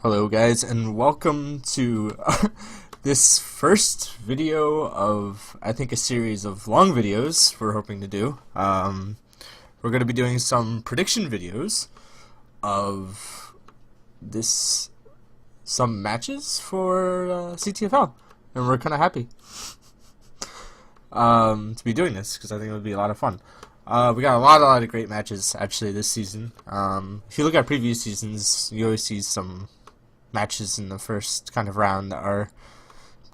Hello guys, and welcome to this first video of, I think, a series of long videos we're hoping to do. We're going to be doing some prediction videos of some matches for CTFL, and we're kind of happy to be doing this, because I think it would be a lot of fun. We got a lot of great matches, actually, this season. If you look at previous seasons, you always see some matches in the first kind of round that are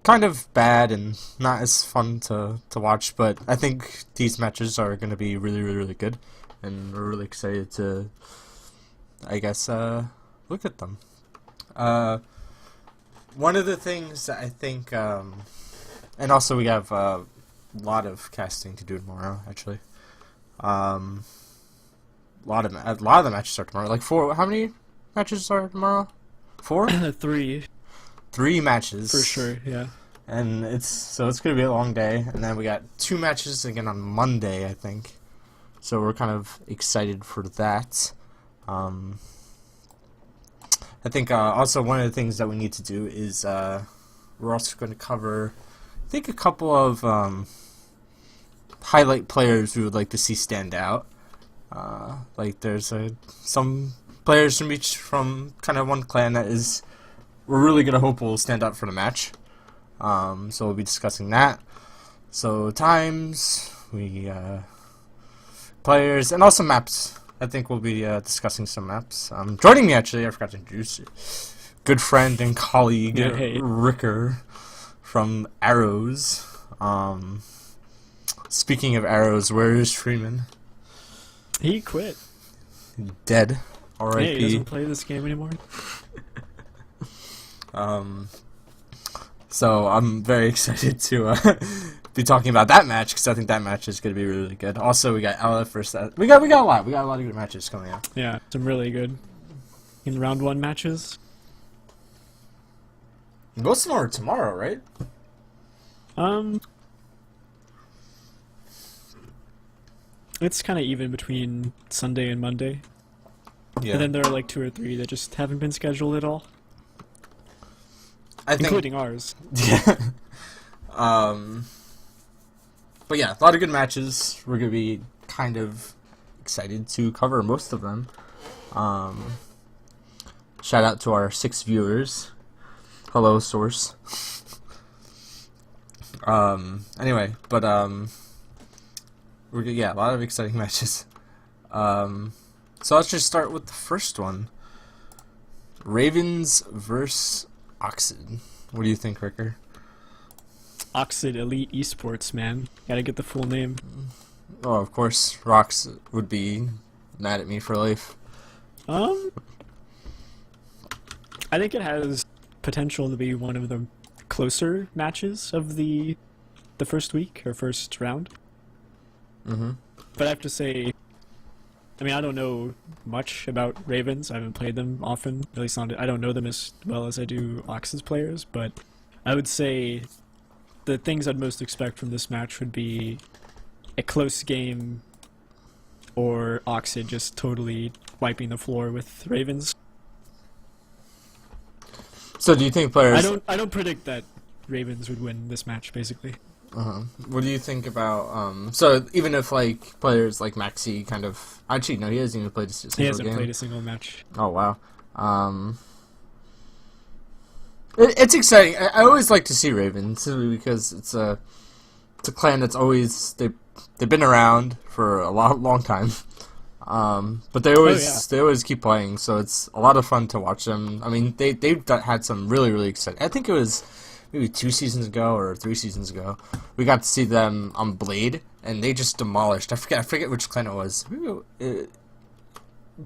kind of bad and not as fun to watch, but I think these matches are going to be really good, and we're really excited to, I guess, look at them. One of the things that I think, and also we have a lot of casting to do tomorrow, actually. A lot of the matches are tomorrow. Like how many matches are tomorrow? 4? 3. 3 matches. For sure, yeah. And it's gonna be a long day, and then we got 2 matches again on Monday, I think. So we're kind of excited for that. I think also one of the things that we need to do is we're also going to cover, I think, a couple of highlight players we would like to see stand out. Like there's some players from kind of one clan that we're really gonna hope will stand out for the match. So we'll be discussing that. So times, players, and also maps. I think we'll be discussing some maps. Joining me, actually, I forgot to introduce you. Good friend and colleague, Ricr from Arrows. Speaking of Arrows, where is Freeman? He quit. Dead. R.I.P. Hey, he doesn't play this game anymore. So I'm very excited to be talking about that match, because I think that match is going to be really good. Also, we got LF versus we got a lot. We got a lot of good matches coming up. Yeah, some really good in round 1 matches. Most of them are tomorrow, right? It's kind of even between Sunday and Monday. Yeah. And then there are like 2 or 3 that just haven't been scheduled at all. Including ours. Yeah. But yeah, a lot of good matches. We're going to be kind of excited to cover most of them. Shout out to our 6 viewers. Hello, source. Anyway, but a lot of exciting matches. So let's just start with the first one. Ravens versus Oxid. What do you think, Ricr? Oxid Elite Esports, man. Gotta get the full name. Oh, of course, Rox would be mad at me for life. I think it has potential to be one of the closer matches of the first week, or first round. Mm-hmm. But I have to say, I mean, I don't know much about Ravens. I haven't played them often. At least I don't know them as well as I do Ox's players. But I would say the things I'd most expect from this match would be a close game, or Oxid just totally wiping the floor with Ravens. So do you think players... I don't predict that Ravens would win this match, basically. What do you think about, so even if, like, players like Maxi kind of... Actually, no, he hasn't even played a single game. He hasn't played a single match. Oh, wow. It's exciting. I always like to see Ravens, because it's a clan that's always... They've been around for a long time. But they always keep playing, so it's a lot of fun to watch them. I mean, they've had some really exciting... I think it was... maybe 2 seasons ago or 3 seasons ago, we got to see them on Blade, and they just demolished. I forget which clan it was.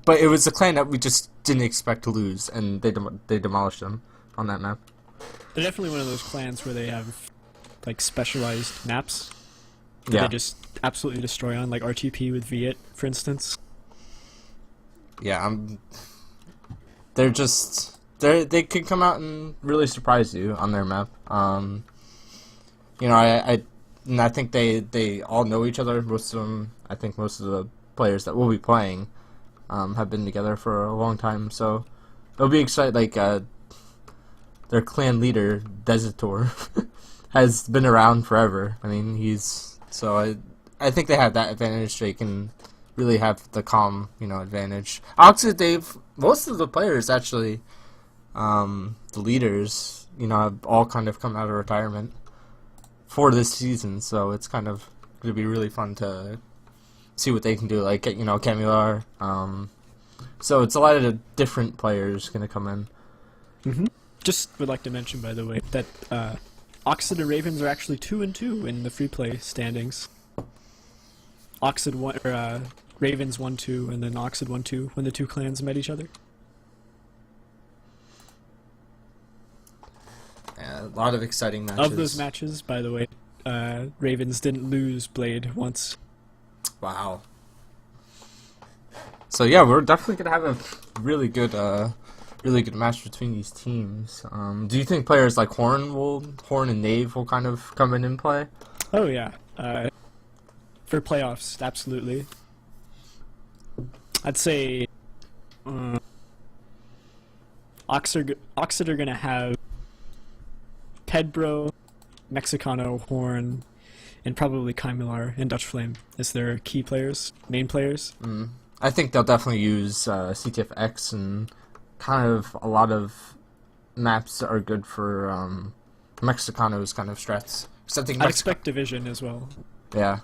But it was a clan that we just didn't expect to lose, and they demolished them on that map. They're definitely one of those clans where they have like specialized maps that they just absolutely destroy on, like RTP with Viet, for instance. Yeah, they're just... They can come out and really surprise you on their map. You know, I think they all know each other. Most of them, I think most of the players that will be playing have been together for a long time. So it'll be exciting. Like their clan leader, Desitor, has been around forever. I mean, I think they have that advantage. They can really have the calm, advantage. Oxid, most of the players actually, the leaders, have all kind of come out of retirement for this season, so it's kind of going to be really fun to see what they can do, like, Camular. So it's a lot of different players going to come in. Mm-hmm. Just would like to mention, by the way, that Oxid and Ravens are actually 2-2 in the free play standings. Oxid won, Ravens 1-2, and then Oxid 1-2 when the two clans met each other. Yeah, a lot of exciting matches. Of those matches, by the way, Ravens didn't lose Blade once. Wow. So yeah, we're definitely gonna have a really good match between these teams. Do you think players like Horn and Knave will kind of come in and play? Oh yeah, for playoffs, absolutely. I'd say Oxid are gonna have Pedbro, Mexicano, Horn, and probably Kaimular and Dutch Flame as their key players, main players. I think they'll definitely use CTFX, and kind of a lot of maps are good for Mexicano's kind of strats. I'd expect Division as well. Yeah.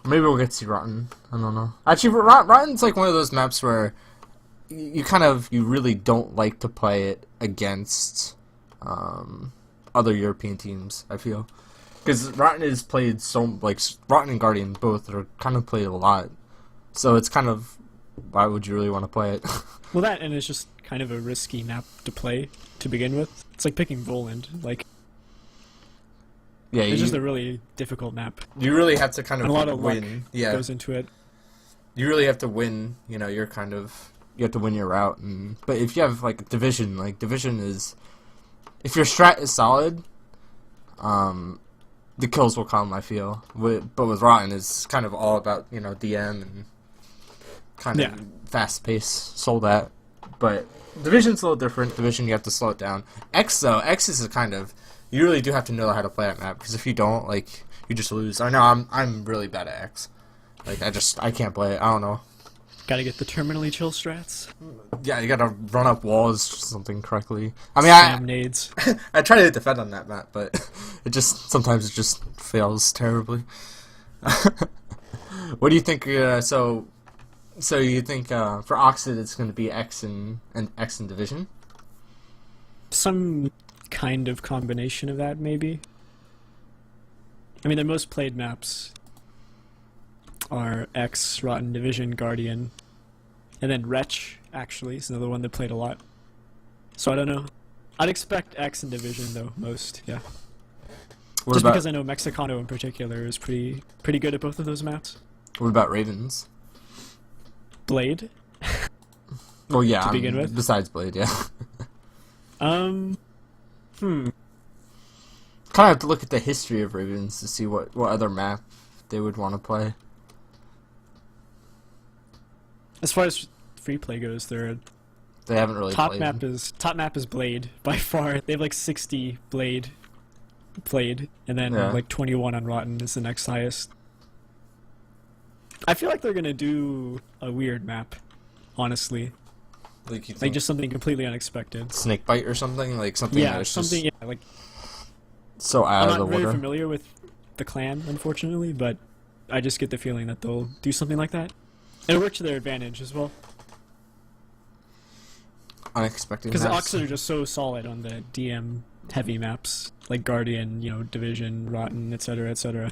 Maybe we'll get to see Rotten. I don't know. Actually, Rotten's like one of those maps where you really don't like to play it against other European teams, I feel. Because Rotten is played Rotten and Guardian both are kind of played a lot. So it's kind of, why would you really want to play it? Well, that, and it's just kind of a risky map to play to begin with. It's like picking Voland. Yeah, it's just a really difficult map. You really have to kind of and a lot of win. Luck goes into it. You really have to win. You have to win your route. But if you have Division, Division is, if your strat is solid, the kills will come, I feel. But with Rotten, it's kind of all about DM and kind of fast pace. Sold that. But Division's a little different. Division, you have to slow it down. X is a kind of, you really do have to know how to play that map, because if you don't, you just lose. I know I'm really bad at X. I can't play it. I don't know. Gotta get the terminally chill strats. Yeah, you gotta run up walls or something correctly. I mean, nades. I try to defend on that map, but sometimes it just fails terribly. What do you think? So you think for Oxid it's going to be X and X in Division? Some kind of combination of that, maybe. I mean, their most played maps are X, Rotten, Division, Guardian, and then Wretch, actually, is another one that played a lot. So I don't know. I'd expect X and Division, though, most, yeah. Because I know Mexicano in particular is pretty good at both of those maps. What about Ravens? Blade? Well, yeah, to begin with? Besides Blade, yeah. Kind of have to look at the history of Ravens to see what other map they would want to play. As far as free play goes, they haven't really top played. Top map is Blade by far. They have 60 Blade played, and then 21 on Rotten is the next highest. I feel like they're gonna do a weird map, honestly. Just something completely unexpected. Snakebite or something, something. Yeah, that's something. Just Yeah, so out of the water. I'm not really familiar with the clan, unfortunately, but I just get the feeling that they'll do something like that. It'll work to their advantage as well. Unexpected. Because the Oxid are just so solid on the DM heavy maps, like Guardian, Division, Rotten, etc., etc.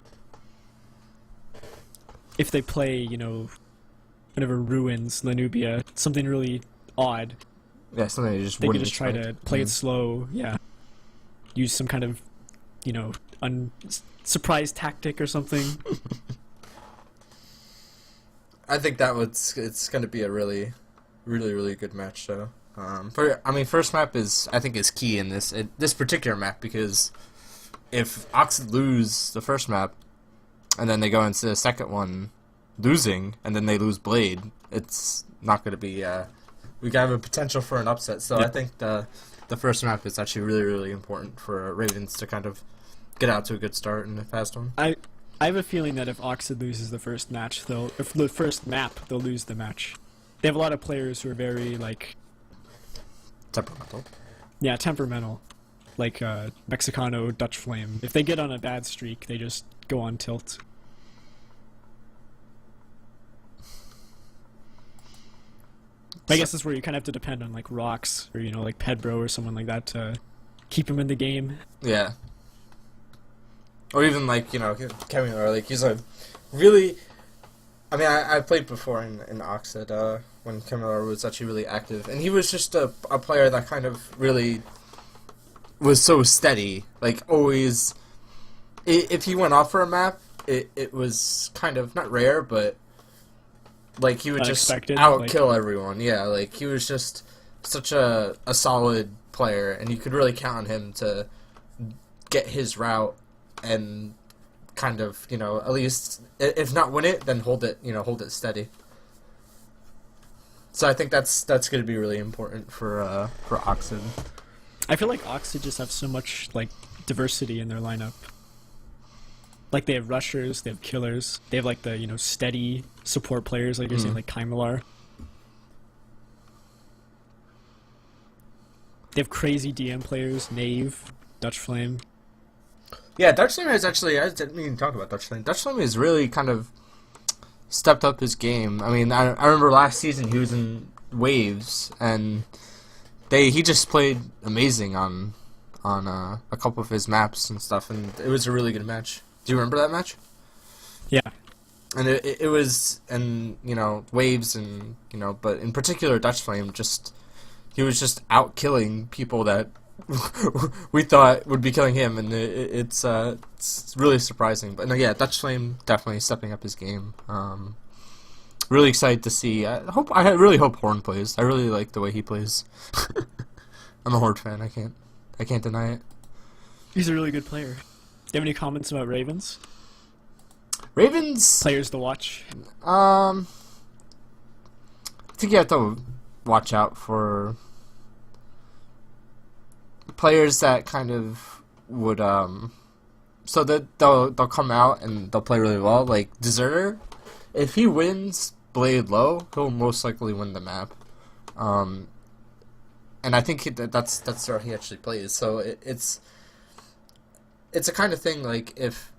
If they play, whatever Ruins, Lanubia, something really odd. Yeah, something they can just try to play it slow. Yeah, use some kind of, surprise tactic or something. I think it's going to be a really, really, really good match. So, first map is key in this particular map, because if Oxid lose the first map, and then they go into the second one losing, and then they lose Blade, it's not going to be. We have a potential for an upset. So I think the first map is actually really, really important for Ravens to kind of get out to a good start and a fast one. I have a feeling that if Oxid loses the first match, if the first map, they'll lose the match. They have a lot of players who are very, like... Temperamental. Yeah, temperamental. Like Mexicano, Dutch Flame. If they get on a bad streak, they just go on tilt. I guess that's where you kind of have to depend on like Rocks or like Pedbro or someone like that to keep him in the game. Yeah. Or even like Kevin or like he's a really. I mean, I played before in Oxid when Kevin was actually really active, and he was just a player that kind of really was so steady. Like always, if he went off for a map, it was kind of not rare, but. Like, he would just out-kill everyone. Yeah, like, he was just such a solid player, and you could really count on him to get his route and kind of, at least, if not win it, then hold it steady. So I think that's going to be really important for Oxid. I feel like Oxid just have so much, like, diversity in their lineup. Like, they have rushers, they have killers, they have, like, the, steady support players, like you're saying, like Kaimalar. They have crazy DM players, Knave, Dutch Flame. Yeah, Dutch Flame has actually, I didn't even talk about Dutch Flame. Dutch Flame has really kind of stepped up his game. I mean, I remember last season he was in Waves, and he just played amazing on a couple of his maps and stuff, and it was a really good match. Do you remember that match? Yeah. And it was, and, Waves, and, but in particular, Dutch Flame, he was just out-killing people that we thought would be killing him, and it's really surprising. But, no, yeah, Dutch Flame definitely stepping up his game. Really excited to see. I really hope Horn plays. I really like the way he plays. I'm a Horde fan. I can't deny it. He's a really good player. Do you have any comments about Ravens? Ravens players to watch. I think you have to watch out for players that kind of would so that they'll come out and they'll play really well. Like Deserter, if he wins Blade Low, he'll most likely win the map. And I think that's where he actually plays. So it's a kind of thing like if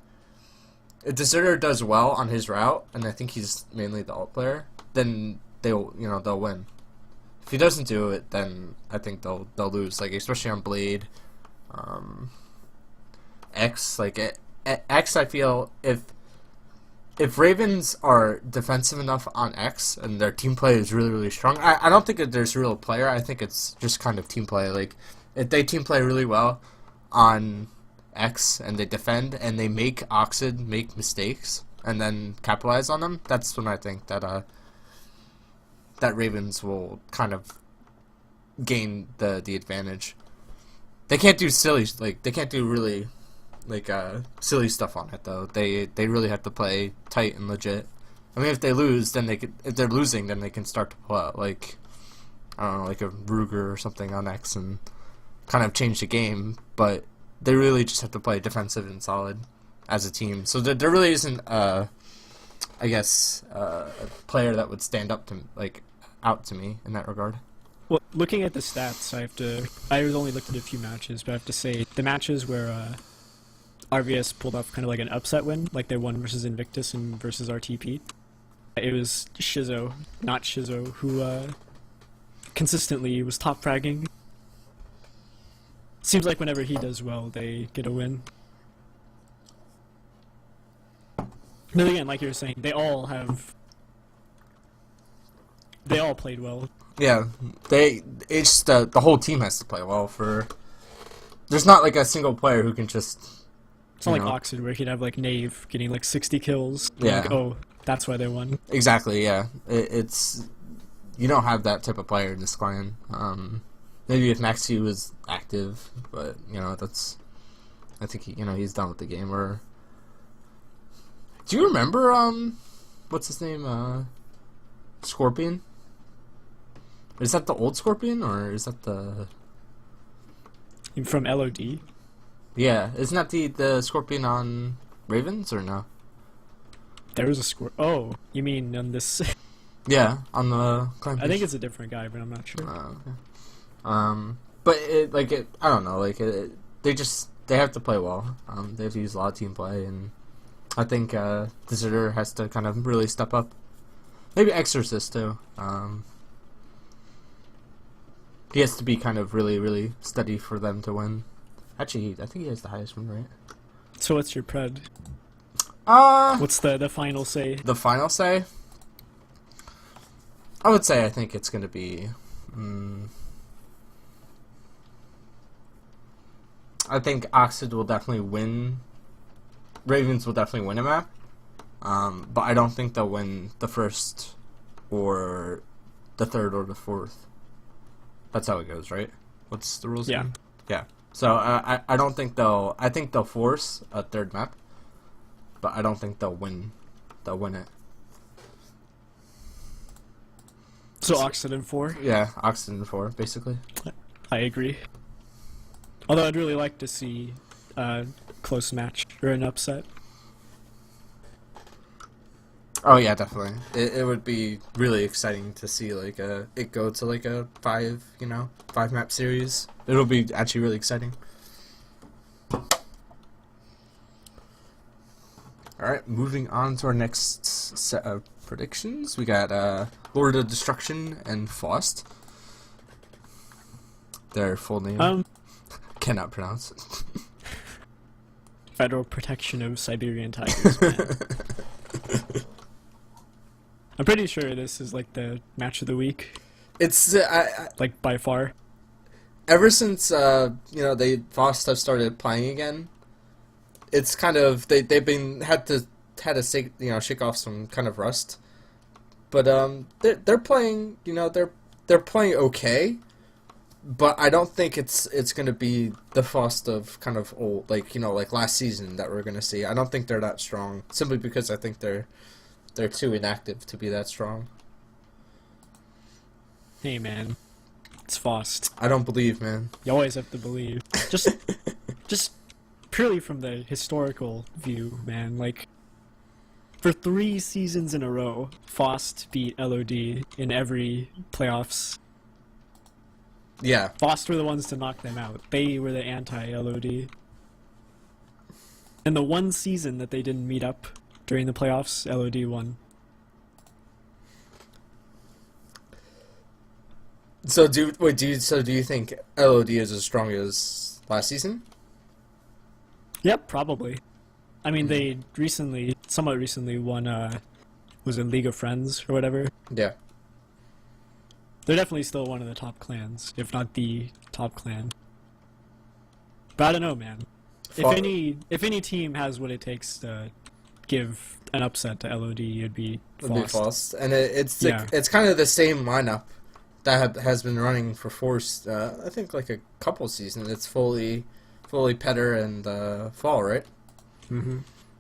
Deserter does well on his route, and I think he's mainly the ult player, then they'll win. If he doesn't do it, then I think they'll lose. Like especially on Blade, X. Like X, I feel if Ravens are defensive enough on X and their team play is really really strong, I don't think that there's a real player. I think it's just kind of team play. Like if they team play really well on X and they defend and they make Oxid make mistakes and then capitalize on them, that's when I think that Ravens will kind of gain the advantage. They can't do silly really silly stuff on it though. They really have to play tight and legit. I mean, if they lose, then if they're losing, then they can start to pull out like I don't know, like a Ruger or something on X and kind of change the game, but they really just have to play defensive and solid as a team. So there really isn't, a player that would stand up to out to me in that regard. Well, looking at the stats, I was only looked at a few matches, but I have to say the matches where RVS pulled off kind of like an upset win, like they won versus Invictus and versus RTP. It was Shizo, not Shizo, who consistently was top fragging. Seems like whenever he does well, they get a win. But again, like you were saying, they all played well. Yeah, it's the whole team has to play well there's not like a single player who can just. It's not like Oxid where he'd have like Knave getting like 60 kills. Yeah. Like, oh, that's why they won. Exactly. Yeah, it's you don't have that type of player in this clan. Maybe if Maxi was active, but I think he's done with the game. Or do you remember what's his name? Scorpion? Is that the old Scorpion or is that the? From LOD. Yeah, isn't that the Scorpion on Ravens or no? There was a score. Oh, you mean on this? Yeah, on the clan I think page. it's a different guy, but I'm not sure. Okay. But I don't know, they have to play well. They have to use a lot of team play, and I think Deserter has to kind of really step up. Maybe Exorcist too. He has to be kind of really, really steady for them to win. Actually, I think he has the highest win rate. So what's your pred? What's the final say? The final say? I would say I think it's going to be... I think Oxid will definitely win. Ravens will definitely win a map. But I don't think they'll win the first or the third or the fourth. That's how it goes, right? What's the rules? Yeah. Again? Yeah. So I don't think they'll... I think they'll force a third map. But I don't think they'll win. They'll win it. So Oxid in 4? Yeah, Oxid in 4, basically. I agree. Although I'd really like to see a close match or an upset. Oh yeah, definitely. It would be really exciting to see it go to a 5 map series. It'll be actually really exciting. Alright, moving on to our next set of predictions. We got Lord of Destruction and Faust. Their full name. Cannot pronounce it. Federal Protection of Siberian Tigers, man. I'm pretty sure this is the match of the week. It's by far. Ever since Faust have started playing again, it's kind of they've had to shake off some kind of rust, but they're playing they're playing okay, but I don't think it's gonna be the Faust of kind of old like last season that we're gonna see. I don't think they're that strong simply because I think they're too inactive to be that strong. Hey man, it's Faust. I don't believe, man. You always have to believe. Just purely from the historical view, man. For 3 seasons in a row, Faust beat LOD in every playoffs. Yeah. Faust were the ones to knock them out. They were the anti-LOD. And the one season that they didn't meet up during the playoffs, LOD won. So do you think LOD is as strong as last season? Yep, probably. I mean, they somewhat recently won, was it League of Friends or whatever? Yeah. They're definitely still one of the top clans, if not the top clan. But I don't know, man. If any team has what it takes to give an upset to LOD, it'd be Faust. And it's kind of the same lineup that has been running for Force. I think a couple seasons. It's fully Petter and Fall, right? Mm-hmm.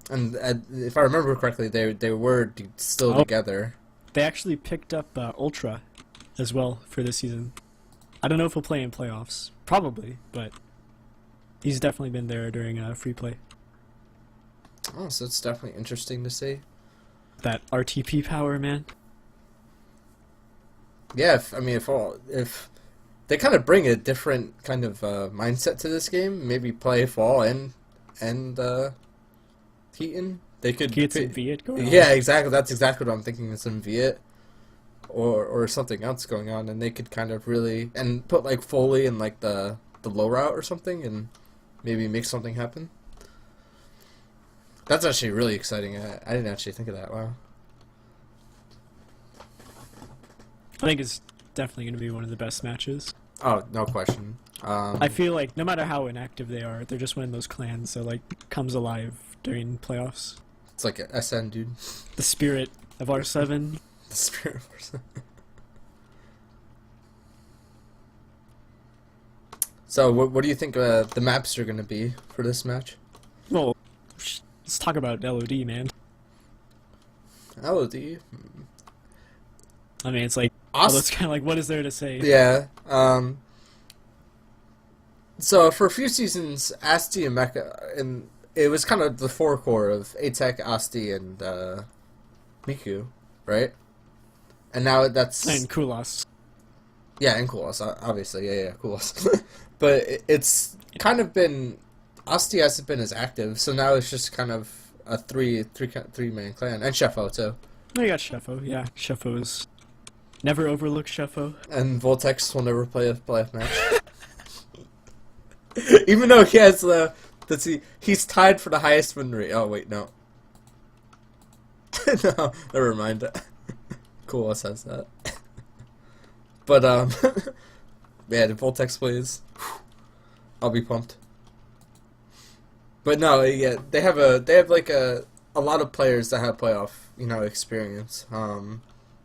And if I remember correctly, they were still together. They actually picked up Ultra as well for this season. I don't know if he'll play in playoffs. Probably, but he's definitely been there during free play. Oh, so it's definitely interesting to see. That RTP power, man. Yeah, if they kind of bring a different kind of mindset to this game, maybe play Fall and Heaton, they could get some Viet going on. Yeah, exactly. That's exactly what I'm thinking. Some Viet or something else going on, and they could kind of really put Foley in the low route or something, and maybe make something happen. That's actually really exciting. I didn't actually think of that. Wow. I think it's definitely going to be one of the best matches. Oh, no question. I feel like no matter how inactive they are, they're just one of those clans that comes alive during playoffs. It's like a SN, dude. The spirit of R7. The spirit of R7. So, what do you think the maps are going to be for this match? Well, let's talk about LOD, man. LOD? I mean, it's it's kind of what is there to say? Yeah. So for a few seasons, Asti and Mecha, and it was kind of the forecore of Atek, Asti, and Miku, right? And now that's And Kulas. yeah, and Kulos, obviously, yeah, Kulos. But it's kind of been Asti hasn't been as active, so now it's just kind of a three-man clan, and Sheffo too. Oh, you got Sheffo. Yeah, Sheffo is never overlook Sheffo. And Voltex will never play a playoff match. Even though he has he's tied for the highest win rate. Oh wait, no. No, never mind. Cool says that. But yeah, the Voltex plays. I'll be pumped. But no, yeah, they have like a lot of players that have playoff, experience. And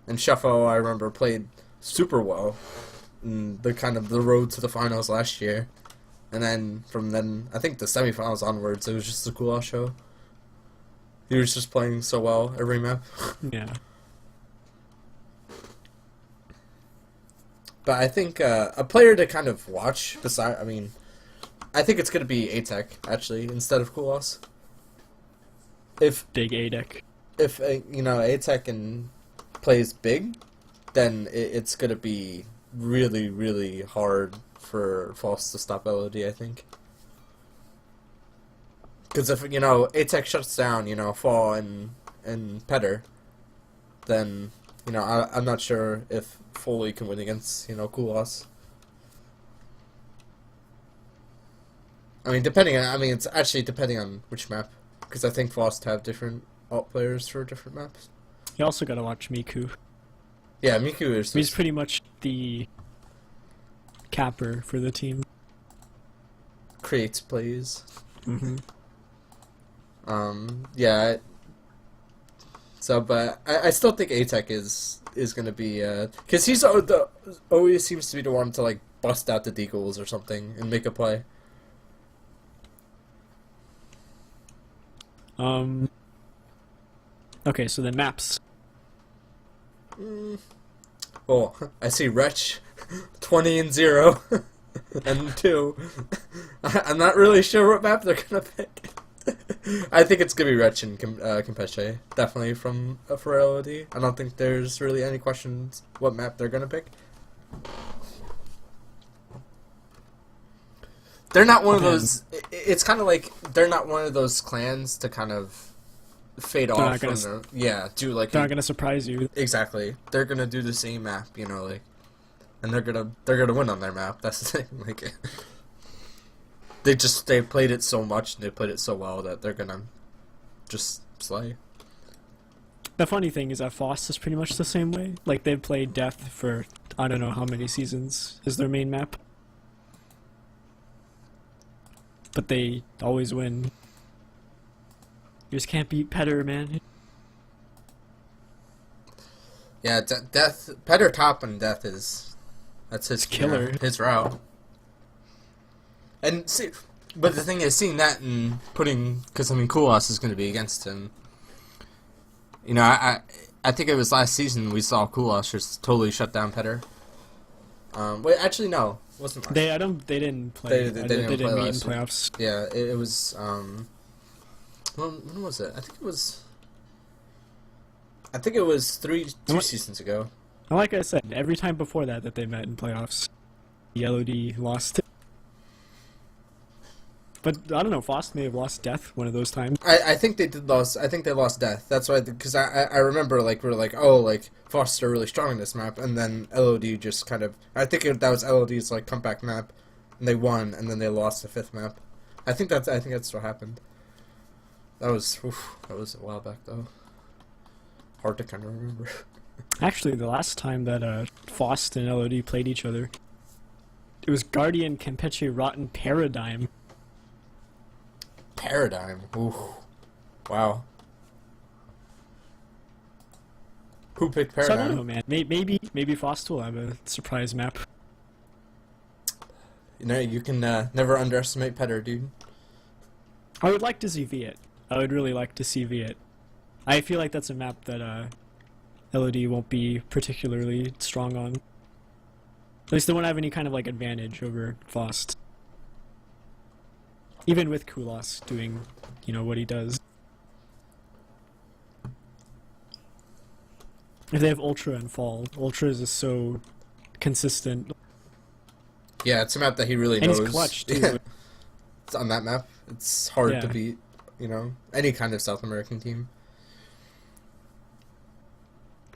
Shuffo, I remember, played super well in the road to the finals last year. And then from then, I think the semifinals onwards, it was just a cool show. He was just playing so well every map. Yeah. But I think a player to kind of watch, I think it's going to be Atek, actually, instead of Kulos. If Big A-Deck. If, Atek plays big, then it's going to be really, really hard for False to stop LOD, I think. Because if, Atek shuts down, Fall and Petter, then, I'm not sure if Foley can win against, Kulos. It's actually depending on which map. Because I think Frost have different alt players for different maps. You also gotta watch Miku. Yeah, Miku is... He's pretty much the capper for the team. Creates plays. Mm-hmm. Yeah. But I still think Atek is gonna be... Because he's always seems to be the one to, bust out the deagles or something and make a play. Okay, so the maps. Oh, I see Wretch, 20-0, and 2. I'm not really sure what map they're gonna pick. I think it's gonna be Wretch and Campeche, definitely for LOD. I don't think there's really any questions what map they're gonna pick. They're not one of those. It's kind of like they're not one of those clans to kind of fade off from their. Yeah, do like. They're not gonna surprise you. Exactly, they're gonna do the same map, and they're gonna win on their map. That's the thing. They played it so much and they played it so well that they're gonna just slay. The funny thing is that Foss is pretty much the same way. Like they've played Death for I don't know how many seasons is their main map. But they always win. You just can't beat Petter, man. Yeah, Death, Petter top and Death that's his killer. His route. And see, but the thing is, seeing that and because Kulas is going to be against him. I think it was last season we saw Kulas just totally shut down Petter. Wait, actually no. Wasn't last. They didn't play. They didn't meet in last year. playoffs. Yeah, it was. When was it? I think it was 2 seasons ago. And like I said, every time before that they met in playoffs, the LOD lost. But I don't know. Foss may have lost Death one of those times. I think they did lose. I think they lost Death. That's why, because I remember Foster really strong in this map, and then LOD just kind of. I think that was LOD's comeback map, and they won, and then they lost the 5th map. I think that's what happened. That was a while back though. Hard to kind of remember. Actually, the last time that Foss and LOD played each other, it was Guardian Campeche Rotten Paradigm. Paradigm. Ooh. Wow. Who picked Paradigm? So I don't know, man. Maybe Foss will have a surprise map. You can never underestimate Petter, dude. I would like to see Viet. I would really like to see Viet. I feel like that's a map that LOD won't be particularly strong on. At least they won't have any kind of advantage over Fost. even with Kulos doing, what he does. If they have Ultra and Fall, Ultra is just so consistent. Yeah, it's a map that he really And knows. he's clutch, too. Yeah. It's on that map. It's hard to Yeah. beat, any kind of South American team.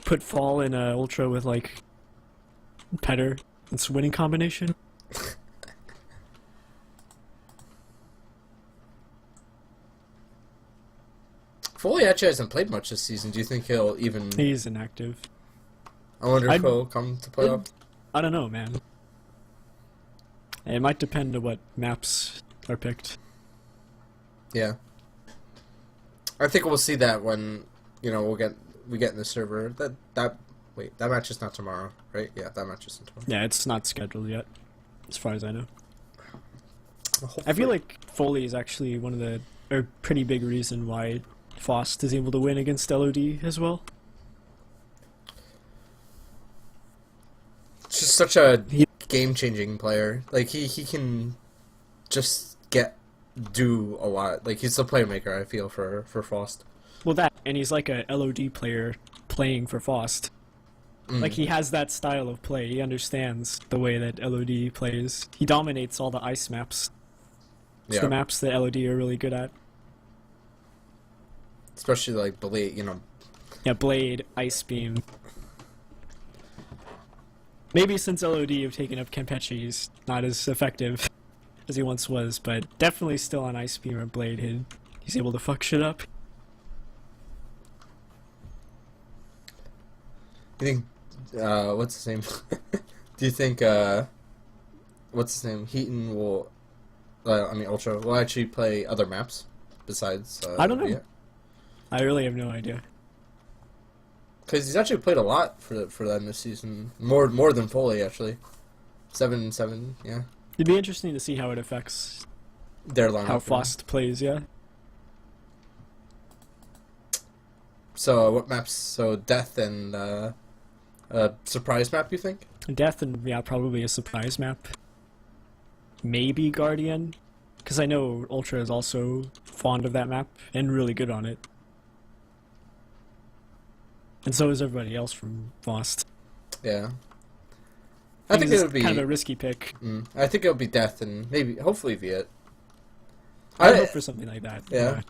Put Fall in Ultra with, like, Petter. It's a winning combination. Foley actually hasn't played much this season. Do you think he'll even... He's inactive. I wonder if he'll come to playoff? I don't know, man. It might depend on what maps are picked. Yeah. I think we'll see that when, we get in the server. Wait, that match is not tomorrow, right? Yeah, that match isn't tomorrow. Yeah, it's not scheduled yet, as far as I know. Well, I feel like Foley is actually one of the pretty big reason why Faust is able to win against LOD as well. It's just such a game-changing player. Like, he can just do a lot. Like, he's the playmaker, I feel, for Faust. Well, and he's like a LOD player playing for Faust. Like, he has that style of play. He understands the way that LOD plays. He dominates all the ice maps. It's the maps that LOD are really good at. Especially, like, Blade, Yeah, Blade, Ice Beam. Maybe since LOD have taken up Campeche, he's not as effective as he once was, but definitely still on Ice Beam or Blade. He's able to fuck shit up. You think, what's his name? Do you think, what's his name? Heaton will, Ultra will actually play other maps besides, I don't know. Yeah. I really have no idea. Because he's actually played a lot for them this season. More than Foley, actually. 7-7, yeah. It'd be interesting to see how it affects Their lineup. how Faust plays, yeah. So, what maps? So, Death and, Surprise map, you think? Death and, yeah, probably a surprise map. Maybe Guardian, because I know Ultra is also fond of that map and really good on it. And so is everybody else from Faust. Yeah. I think it would be kind of a risky pick. I think it would be Death and maybe, hopefully, Viet. I hope for something like that. Yeah.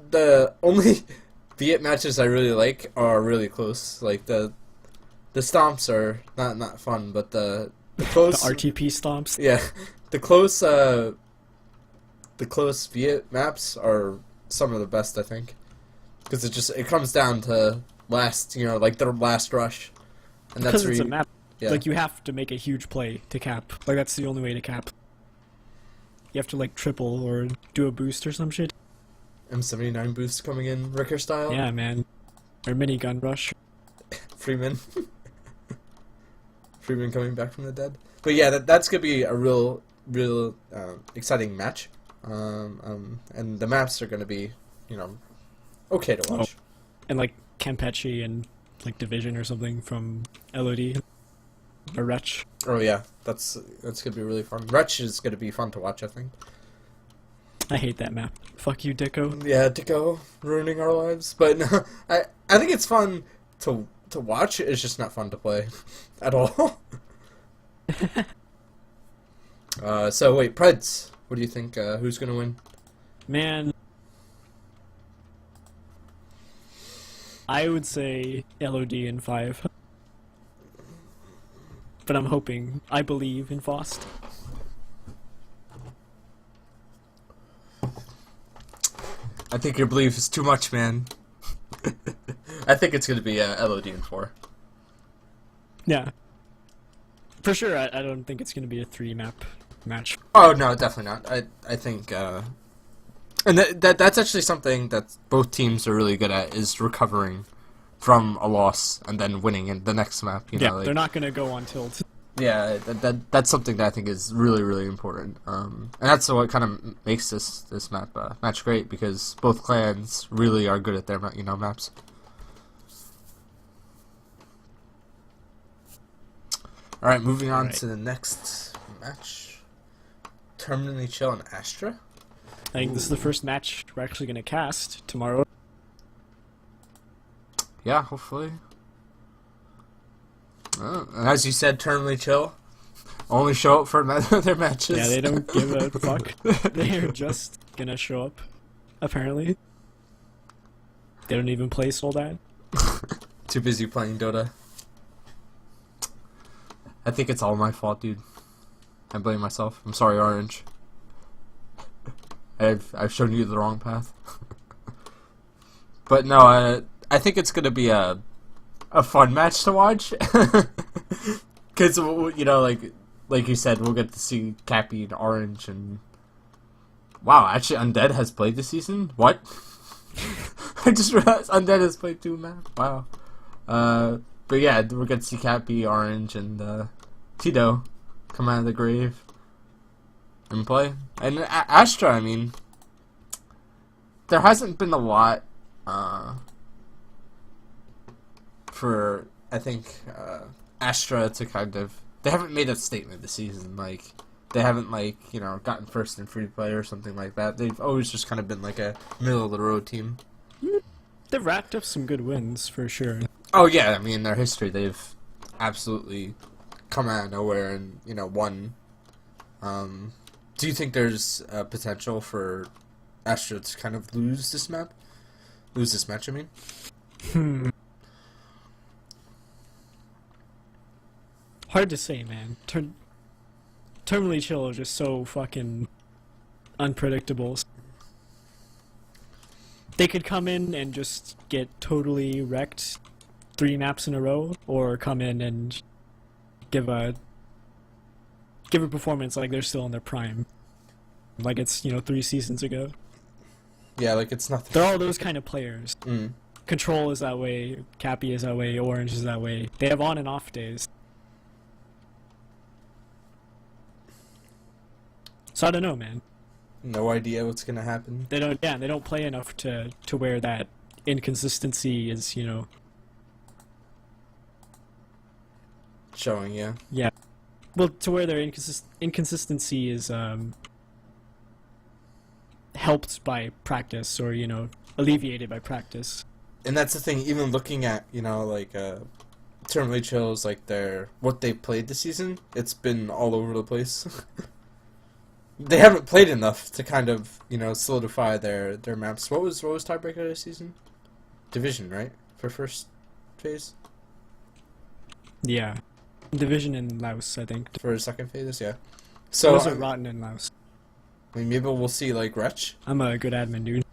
The only Viet matches I really like are really close. Like the stomps are not fun, but the close The RTP stomps. Yeah, the close Viet maps are some of the best, I think, because it comes down to last, like their last rush, and that's because it's a map. Yeah. Like, you have to make a huge play to cap. Like, that's the only way to cap. You have to, like, triple or do a boost or some shit. M79 boost coming in, Ricr style. Yeah, man. Or minigun rush. Freeman. Freeman coming back from the dead. But yeah, that's gonna be a real exciting match. And the maps are gonna be, okay to watch. And, like, Campeche and, like, Division or something from LOD. Or Wretch. Oh yeah, that's gonna be really fun. Wretch is gonna be fun to watch, I think. I hate that map. Fuck you, Dicko. Yeah, Dicko ruining our lives. But no, I think it's fun to watch. It's just not fun to play at all. So wait, Preds. What do you think? Who's gonna win? Man. I would say LOD in 5. But I'm hoping. I believe in Faust. I think your belief is too much, man. I think it's going to be LOD in 4. Yeah. For sure, I don't think it's going to be a 3-map match. Oh, no, definitely not. I think... and that's actually something that both teams are really good at, is recovering from a loss and then winning in the next map. They're not going to go on tilt. Yeah, that's something that I think is really, really important. And that's what kind of makes this match great, because both clans really are good at their maps. All right, moving on to the next match. Terminally Chill and Astra. I think this is the first match we're actually going to cast tomorrow. Yeah, hopefully. And as you said, terminally chill. Only show up for their matches. Yeah, they don't give a fuck. They're just gonna show up, apparently. They don't even play Soldat. Too busy playing Dota. I think it's all my fault, dude. I blame myself. I'm sorry, Orange. I've shown you the wrong path. But no, I think it's gonna be a fun match to watch. Because, you know, like you said, we'll get to see Cappy and Orange and... Wow, actually Undead has played this season? What? I just realized Undead has played 2 maps. Wow. But yeah, we're going to see Cappy, Orange, and Tito come out of the grave and play. And Astra, I mean, there hasn't been a lot for, I think, Astra to kind of... They haven't made a statement this season, like, they haven't, like, you know, gotten first in free play or something like that. They've always just kind of been, like, a middle-of-the-road team. They've racked up some good wins, for sure. Oh, yeah, I mean, in their history, they've absolutely come out of nowhere and, you know, won. Do you think there's potential for Astra to kind of lose this map? Lose this match, I mean? Hard to say, man. Terminally Chill is just so fucking unpredictable. They could come in and just get totally wrecked 3 maps in a row, or come in and give a performance like they're still in their prime. Like it's, you know, 3 seasons ago. Yeah, like it's nothing. They're all those kind of players. Mm. Control is that way, Cappy is that way, Orange is that way. They have on and off days. So I don't know, man. No idea what's gonna happen. They don't play enough to where that inconsistency is, you know. Showing, yeah. Yeah. Well, to where their inconsistency is helped by practice, or, you know, alleviated by practice. And that's the thing, even looking at, you know, like, Terminally Chill's, like, what they played this season, it's been all over the place. They haven't played enough to kind of, you know, solidify their maps. What was tiebreaker this season? Division, right? For first phase? Yeah. Division in Laos, I think. For second phase, yeah. So So, was it Rotten in Laos? I mean, maybe we'll see, like, Wretch. I'm a good admin, dude.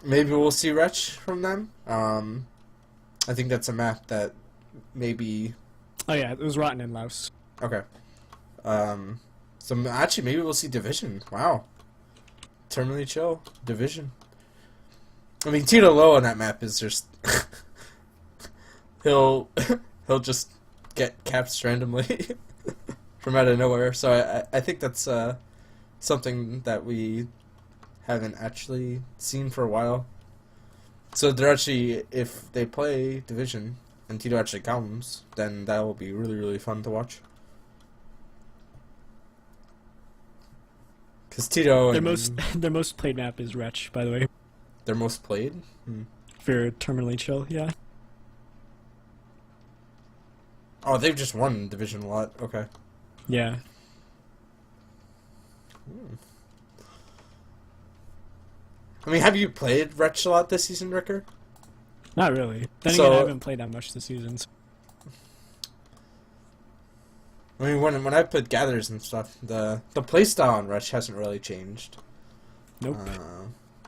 Maybe we'll see Wretch from them. I think that's a map that maybe... Oh yeah, it was Rotten in Laos. Okay. So actually, maybe we'll see Division. Wow. Terminally Chill. Division. I mean, Tito Low on that map is just... he'll just get caps randomly from out of nowhere. So I think that's something that we haven't actually seen for a while. So they're actually, if they play Division and Tito actually comes, then that will be really, really fun to watch. Because Tito and... Their most played map is Wretch, by the way. Their most played? For Terminally Chill, yeah. Oh, they've just won Division a lot. Okay. Yeah. I mean, have you played Wretch a lot this season, Ricr? Not really. Then So- again, I haven't played that much this season. So. I mean, when I played Gathers and stuff, the playstyle on Wretch hasn't really changed. Nope.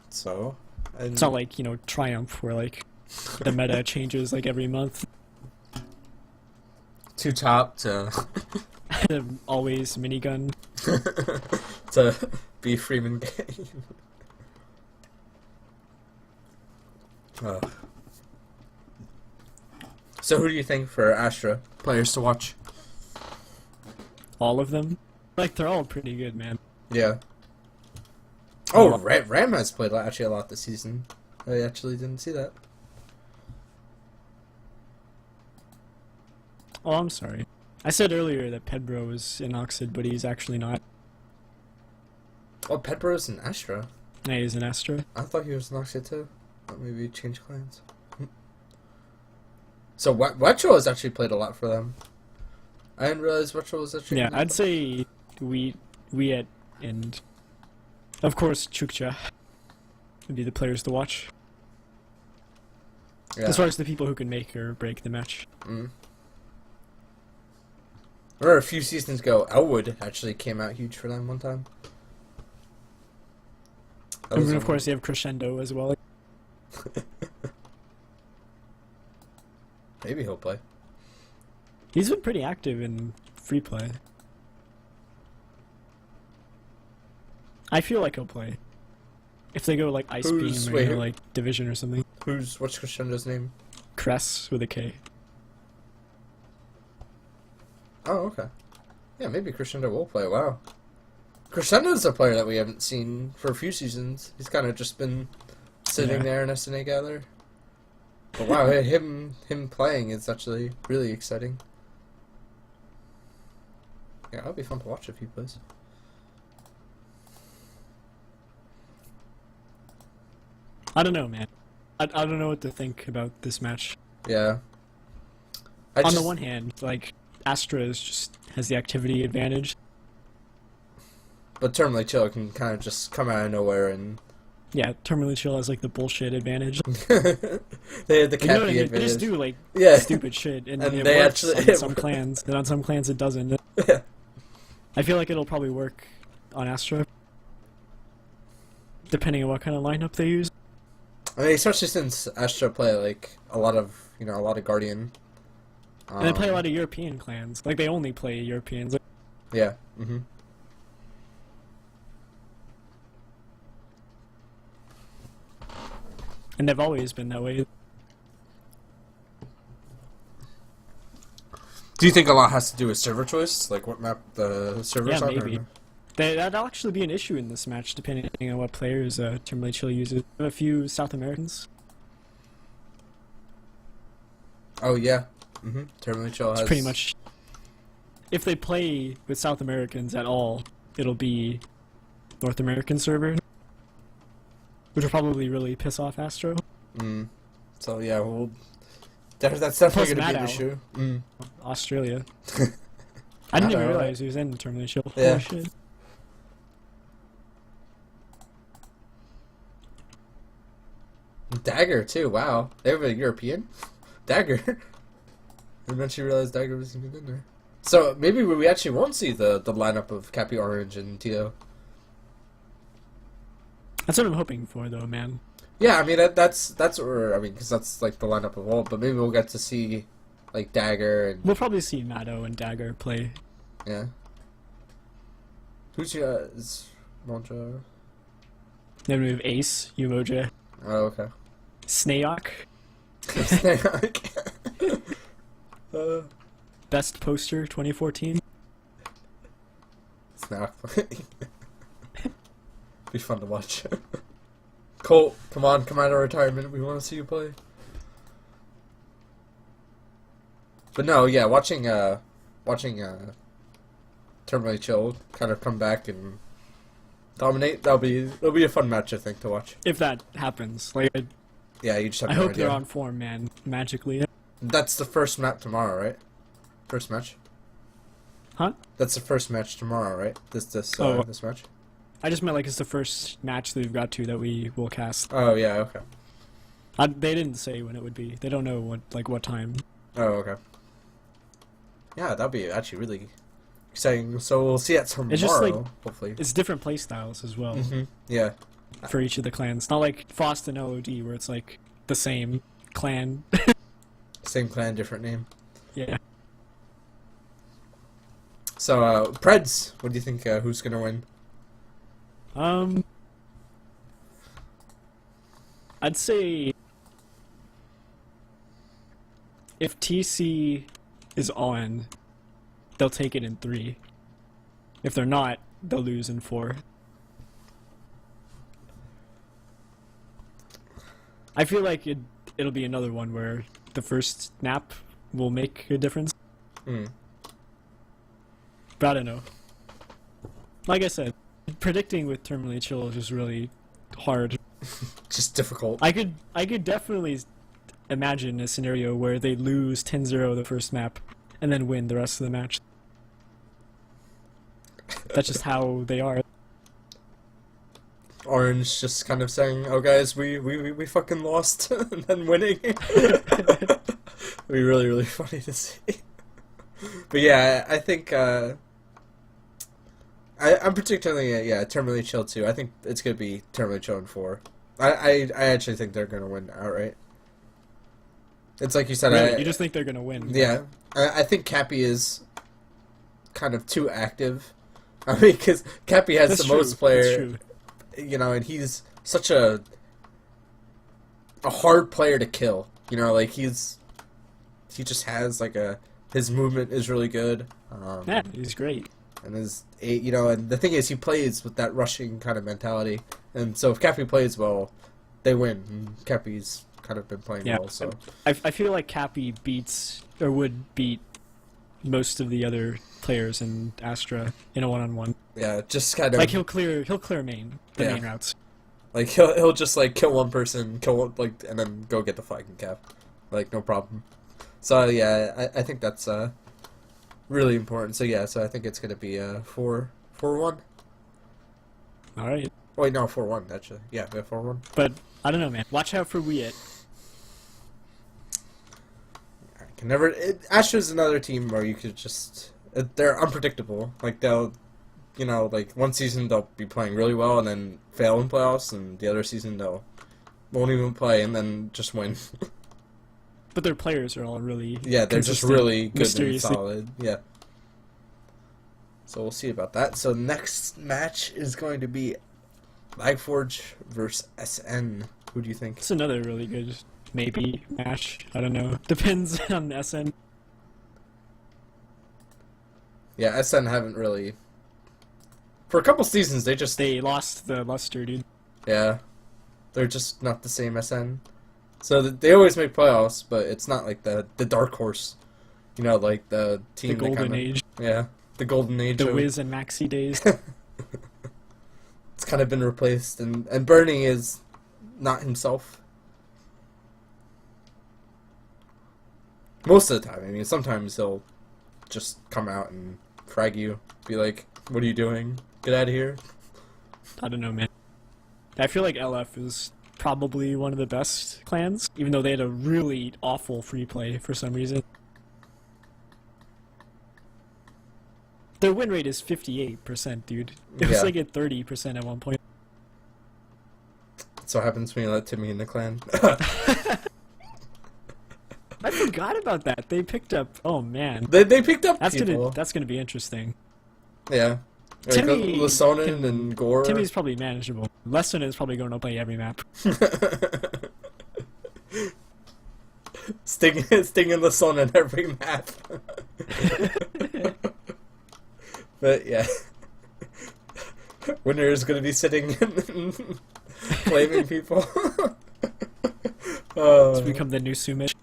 So... It's not like, you know, Triumph, where, like, the meta changes, like, every month. Too top to... Always minigun. to be Freeman game. So who do you think for Astra players to watch? All of them. Like, they're all pretty good, man. Yeah. Oh, Ram has played actually a lot this season. I actually didn't see that. Oh, I'm sorry. I said earlier that Pedro was in Oxid, but he's actually not. Oh, Pedro's an Astra. Yeah, he's an Astra. I thought he was an Oxia too. Oh, maybe change clans. So Wetro has actually played a lot for them. I didn't realize Wetro was actually. Yeah, I'd say Wieet and of course Chukcha would be the players to watch. Yeah. As far as the people who can make or break the match. Mm. I remember a few seasons ago, Elwood actually came out huge for them one time. And then, of course, you have Crescendo as well. Maybe he'll play. He's been pretty active in free play. I feel like he'll play. If they go like Ice Beam or you know, like Division or something. What's Crescendo's name? Cress with a K. Oh, okay. Yeah, maybe Crescendo will play. Wow. Crescendo's a player that we haven't seen for a few seasons. He's kind of just been sitting there in SNA Gather. But wow, him playing is actually really exciting. Yeah, that'll be fun to watch if he plays. I don't know, man. I don't know what to think about this match. Yeah. On the one hand, like, Astra just has the activity advantage. But Terminally Chill can kind of just come out of nowhere and... Yeah, Terminally Chill has, like, the bullshit advantage. They have the cappy advantage. They just do, like, stupid shit, and it they works actually, on some clans, and on some clans it doesn't. I feel like it'll probably work on Astra, depending on what kind of lineup they use. I mean, especially since Astra play, like, a lot of Guardian. And they play a lot of European clans. Like, they only play Europeans. Yeah. Mm-hmm. And they've always been that way. Do you think a lot has to do with server choice? Like, what map the servers on? Yeah, maybe. That'll actually be an issue in this match, depending on what players Terminally Chill uses. We have a few South Americans. Oh, yeah. Mm-hmm. Terminally Chill has... It's pretty much... If they play with South Americans at all, it'll be North American server, which will probably really piss off Astro. Mm. So, yeah, that's definitely going to be an issue. Australia. I didn't even realize he was in Terminally Chill. Yeah. Holy shit. Dagger, too. Wow. They have a European? Dagger. I didn't actually realize Dagger was even in there. So, maybe we actually won't see the lineup of Cappy Orange and Tito. That's what I'm hoping for, though, man. Yeah, I mean, that's where, I mean, because that's, like, the lineup of old, but maybe we'll get to see, like, Dagger and... We'll probably see Matto and Dagger play. Yeah. Who's your, is Monja? Then we have Ace, Umoja, Oh, okay. Snayak, Best Poster 2014. Snack. Be fun to watch. Colt, come on, come out of retirement. We want to see you play. But no, yeah, watching Terminally Chill kind of come back and dominate. That'll be a fun match, I think, to watch. If that happens, like, Yeah, you just have I no hope idea. they're on form, man. Magically. That's the first map tomorrow, right? First match. Huh? That's the first match tomorrow, right? This match. I just meant like it's the first match that we've got to that we will cast. Oh yeah, okay. They didn't say when it would be. They don't know what time. Oh okay. Yeah, that'd be actually really exciting. So we'll see it tomorrow, It's just like hopefully. it's different play styles as well Yeah. for each of the clans. Not like Fost and LOD where it's like the same clan. Same clan, different name. Yeah. So Preds, what do you think? Who's gonna win? I'd say if TC is on, they'll take it in 3. If they're not, they'll lose in 4. I feel like it'll be another one where the first snap will make a difference. But I don't know. Like I said, predicting with Terminally Chill is just really hard. Just difficult. I could definitely imagine a scenario where they lose 10-0 the first map and then win the rest of the match. That's just how they are. Orange just kind of saying, "Oh guys, we fucking lost," and then winning. It'd be really, really funny to see. But yeah, I think I'm particularly Terminally Chill too. I think it's gonna be Terminally Chill in 4. I actually think they're gonna win outright. It's like you said. Really? You just think they're gonna win? Yeah, I think Cappy is kind of too active. I mean, because Cappy has the most player, you know, and he's such a hard player to kill. You know, like he just has like his movement is really good. Yeah, he's great. And you know, and the thing is, he plays with that rushing kind of mentality. And so if Cappy plays well, they win. And Cappy's kind of been playing well, so I feel like Cappy would beat most of the other players in Astra in a one-on-one. Yeah, just kind of like he'll clear main routes. Like he'll just like kill one person, and then go get the flagging cap, like no problem. So yeah, I think that's really important. So yeah, so I think it's gonna be 4-1. All right. Wait, no, 4-1 actually. Yeah, 4-1. But I don't know, man. Watch out for Wyatt. Can never. Astra's another team where you could just. They're unpredictable. Like they'll, you know, like one season they'll be playing really well and then fail in playoffs, and the other season they'll won't even play and then just win. But their players are all really they're just really good and solid. Yeah. So we'll see about that. So next match is going to be Lagforge versus SN. Who do you think? It's another really good maybe match. I don't know. Depends on SN. Yeah, SN haven't really. For a couple seasons, they lost the luster, dude. Yeah, they're just not the same SN. So they always make playoffs, but it's not like the dark horse. You know, like the team. The golden age. Yeah, the golden age. The Wiz and Maxi days. It's kind of been replaced, and Bernie is not himself. Most of the time. I mean, sometimes he'll just come out and frag you. Be like, "What are you doing? Get out of here." I don't know, man. I feel like LF is probably one of the best clans, even though they had a really awful free play for some reason. Their win rate is 58%, dude. It was like at 30% at one point. That's what happens when you let Timmy in the clan. I forgot about that. They picked up. Oh man, they picked up. That's gonna be interesting. Yeah, Timmy, Lesonen and Gore. Timmy's probably manageable. Lesonen is probably going to play every map. Sting and Lesonen every map. But yeah, Winner is gonna be sitting and flaming people. It's become the new Summit.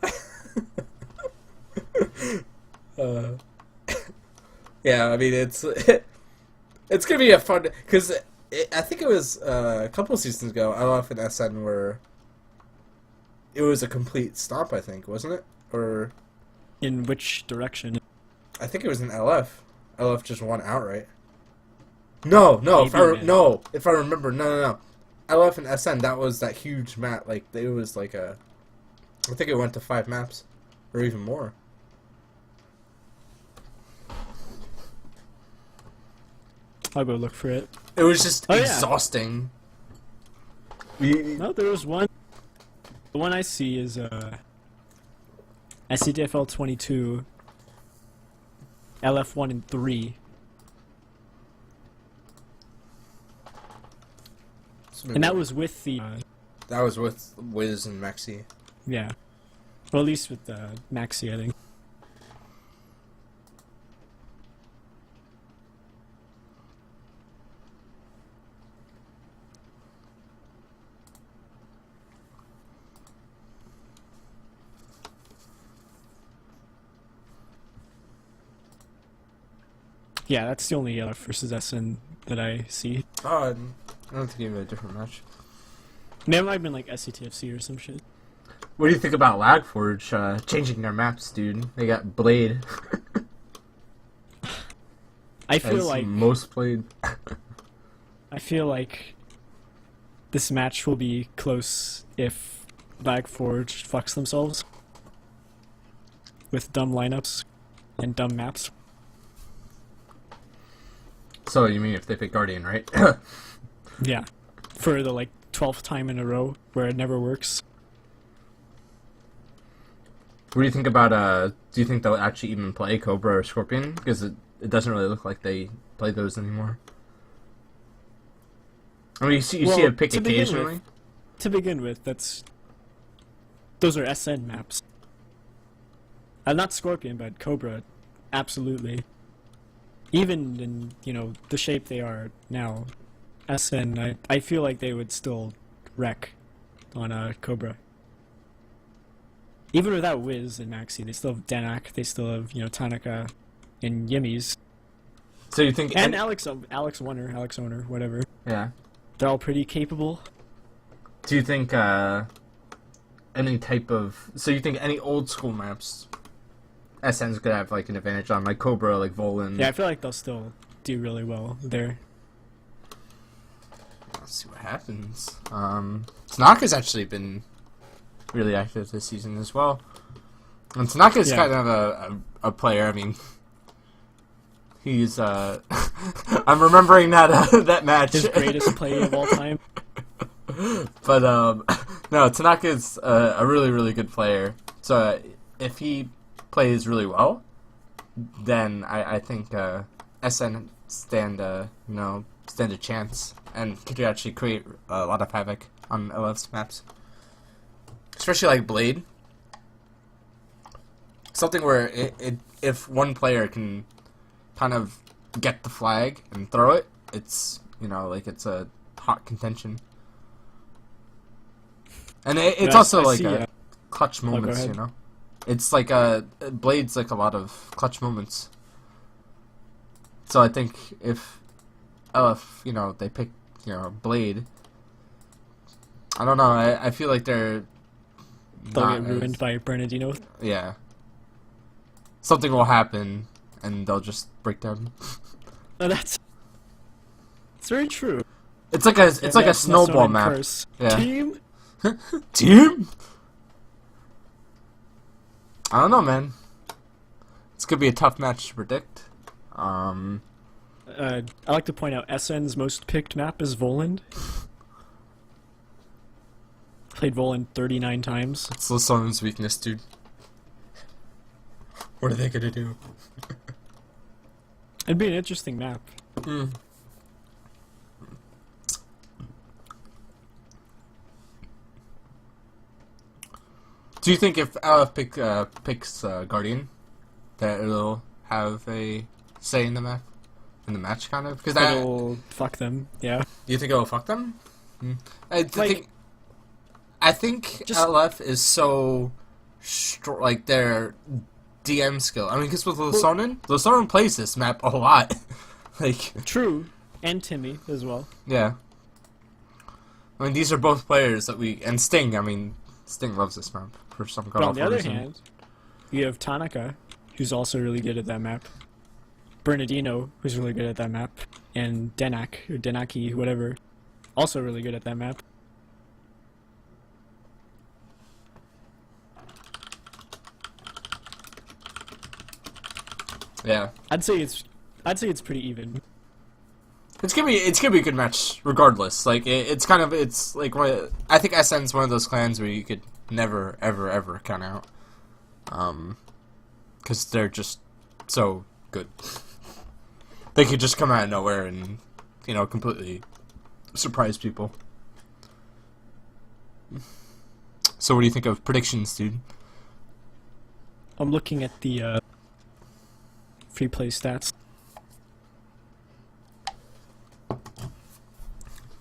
Yeah, I mean it's gonna be a fun because I think it was a couple of seasons ago. LF and SN were it was a complete stomp. I think wasn't it or in which direction? I think it was in LF. LF just won outright. No. If I remember, no. LF and SN that was that huge map. Like it was like I think it went to 5 maps or even more. I'll go look for it. It was just exhausting. Yeah. No, there was one. The one I see is SCTFL 22, LF 1 and 3. And that was with the... that was with Wiz and Maxi. Yeah. Well, at least with Maxi, I think. Yeah, that's the only LF versus SN that I see. Oh, I don't think you have a different match. Maybe it might have been like SCTFC or some shit. What do you think about Lagforge changing their maps, dude? They got Blade. I feel as like most played. I feel like this match will be close if Lagforge fucks themselves with dumb lineups and dumb maps. So you mean if they pick Guardian, right? Yeah, for the like 12th time in a row where it never works. What do you think about, do you think they'll actually even play Cobra or Scorpion? Because it doesn't really look like they play those anymore. I mean, you see a pick occasionally. To begin with, those are SN maps. Not Scorpion, but Cobra, absolutely. Even in, you know, the shape they are now, SN, I feel like they would still wreck on Cobra. Even without Wiz and Maxi, they still have Denak, they still have, you know, Tanaka and Yimmies. So you think... And Alex Owner, whatever. Yeah. They're all pretty capable. Do you think, any type of... So you think any old school maps, SN's gonna have, like, an advantage on, like Cobra, like Volan? Yeah, I feel like they'll still do really well there. Let's see what happens. Tanaka's actually been really active this season as well. And Tanaka's kind of a player, I mean... He's, I'm remembering that match. His greatest play of all time. But, no, Tanaka's a really, really good player. So, if he plays really well, then I think SN stand a chance and could actually create a lot of havoc on LF's maps. Especially like Blade. Something where if one player can kind of get the flag and throw it, it's, you know, like it's a hot contention. And it's also like clutch moments, you know? It's like Blade's like a lot of clutch moments. So I think if LF, you know, they pick, you know, Blade, I don't know, I feel like they'll get ruined by Bernardino. Yeah. Something will happen and they'll just break down. Oh, it's very true. It's like a snowball map. Yeah. Team? Team? I don't know, man. It's gonna be a tough match to predict. I like to point out SN's most picked map is Voland. Played Voland 39 times. It's Lason's weakness, dude. What are they gonna do? It'd be an interesting map. Mm. Do you think if LF picks Guardian, that it'll have a say in the map, in the match, kind of? Because it'll fuck them. Yeah. Do you think it'll fuck them? Mm. I think LF is so like their DM skill. I mean, because with Losonen plays this map a lot. Like true, and Timmy as well. Yeah. I mean, these are both players that and Sting. I mean, Sting loves this map for some god awful reason. But on the other hand, you have Tanaka, who's also really good at that map. Bernardino, who's really good at that map, and Denak or Denaki, whatever, also really good at that map. Yeah, I'd say it's pretty even. It's gonna be a good match regardless. Like it's like I think SN's one of those clans where you could never ever count out, because they're just so good. They could just come out of nowhere and, you know, completely surprise people. So what do you think of predictions, dude? I'm looking at the free play stats.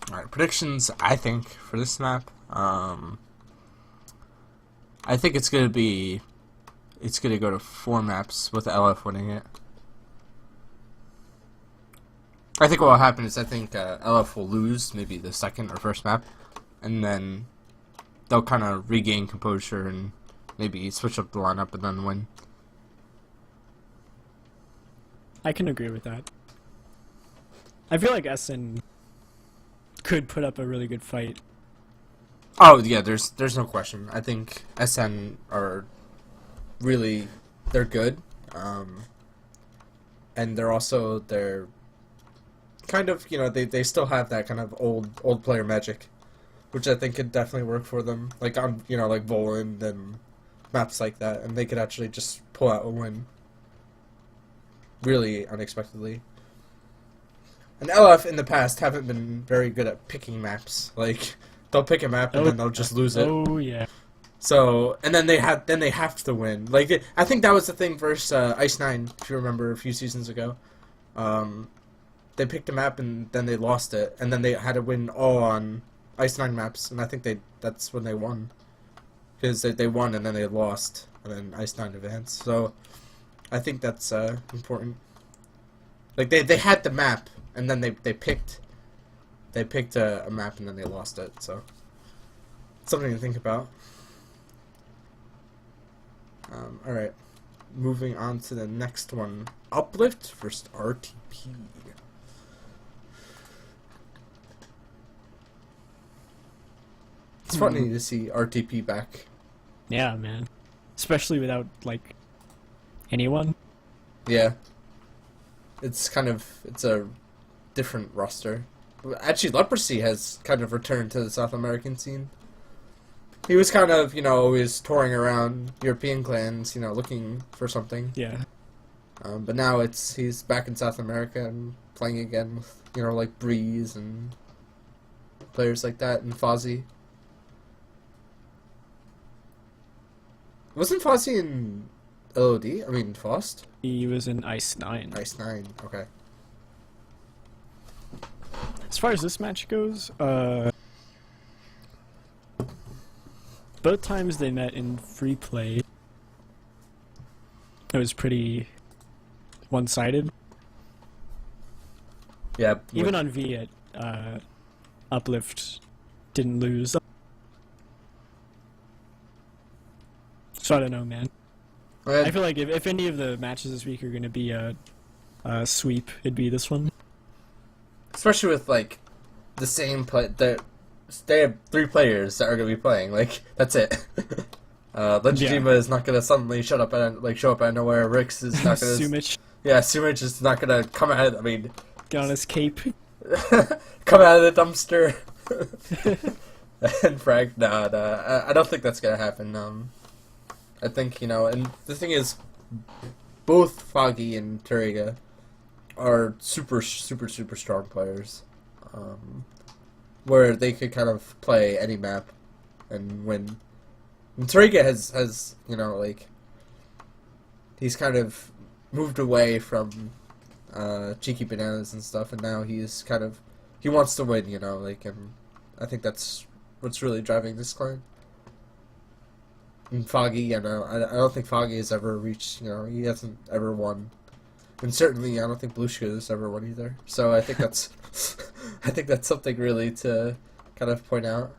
Alright, predictions, I think, for this map. I think it's gonna go to 4 maps with LF winning it. I think what will happen is I think LF will lose maybe the second or first map, and then they'll kind of regain composure and maybe switch up the lineup and then win. I can agree with that. I feel like SN could put up a really good fight. Oh yeah, there's no question. I think SN are really, they're good, and they're kind of, you know, they still have that kind of old player magic, which I think could definitely work for them. Like on, you know, like Voland and maps like that, and they could actually just pull out a win really unexpectedly. And LF in the past haven't been very good at picking maps. Like they'll pick a map and then they'll just lose it. Oh yeah. So and then they have to win. Like I think that was the thing versus Ice9, if you remember a few seasons ago. They picked a map and then they lost it, and then they had to win all on Ice9 maps, and I think that's when they won, because they won and then they lost and then Ice9 advanced. So I think that's important. Like they had the map and then they picked a map and then they lost it. So something to think about. All right, moving on to the next one: Uplift versus RTP. It's funny to see RTP back. Yeah, man. Especially without, like, anyone. Yeah. It's a different roster. Actually, Leprosy has kind of returned to the South American scene. He was kind of, you know, always touring around European clans, you know, looking for something. Yeah. But now he's back in South America and playing again with, you know, like Breeze and players like that, and Fozzie. Wasn't Fozzie in LOD? I mean, Fost? He was in Ice9. Ice9, okay. As far as this match goes, both times they met in free play, it was pretty one-sided. Yeah. Even on V, Uplift didn't lose. So I don't know, man. I feel like if any of the matches this week are going to be a sweep, it'd be this one. Especially with, like, the same play. They have 3 players that are going to be playing. Like, that's it. Legijima is not going to suddenly show up out of nowhere. Rix is not going to... Sumich. Yeah, Sumich is not going to come out of... I mean... Get on his cape. come out of the dumpster. And frag. Nah, I don't think that's going to happen. I think, you know, and the thing is, both Foggy and Turiga are super, super, super strong players, where they could kind of play any map and win. And Turiga has, you know, like, he's kind of moved away from Cheeky Bananas and stuff, and now he wants to win, you know, like, and I think that's what's really driving this clan. And Foggy, you know, I don't think Foggy has ever reached, you know, he hasn't ever won. And certainly, I don't think Blushka has ever won either. So I think that's, I think that's something really to kind of point out,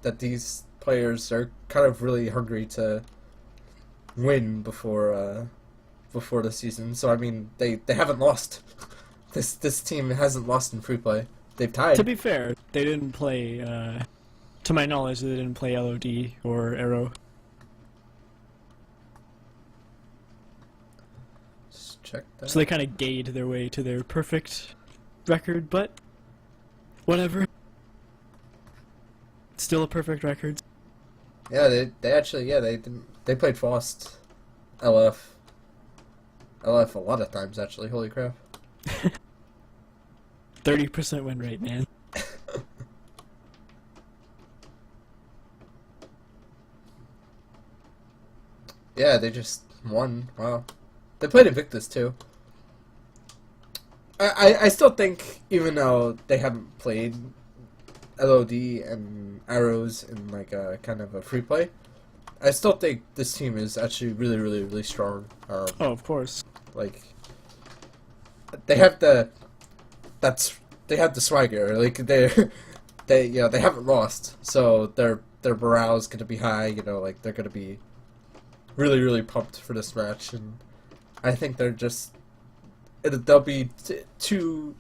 that these players are kind of really hungry to win before the season. So I mean, they haven't lost. This team hasn't lost in free play. They've tied. To be fair, they didn't play. To my knowledge, they didn't play LOD or Arrow. Check that. So they kind of gate their way to their perfect record, but whatever. Still a perfect record. Yeah, they actually, yeah, they played Fost, LF a lot of times actually. Holy crap. 30% win rate, man. Yeah, they just won. Wow. They played Invictus too. I still think, even though they haven't played LOD and Arrows in like a kind of a free play, I still think this team is actually really, really, really strong. Oh, of course. Like, they have the they have the swagger. Like they they haven't lost, so their morale is gonna be high. You know, like they're gonna be really pumped for this match, and I think they'll be too.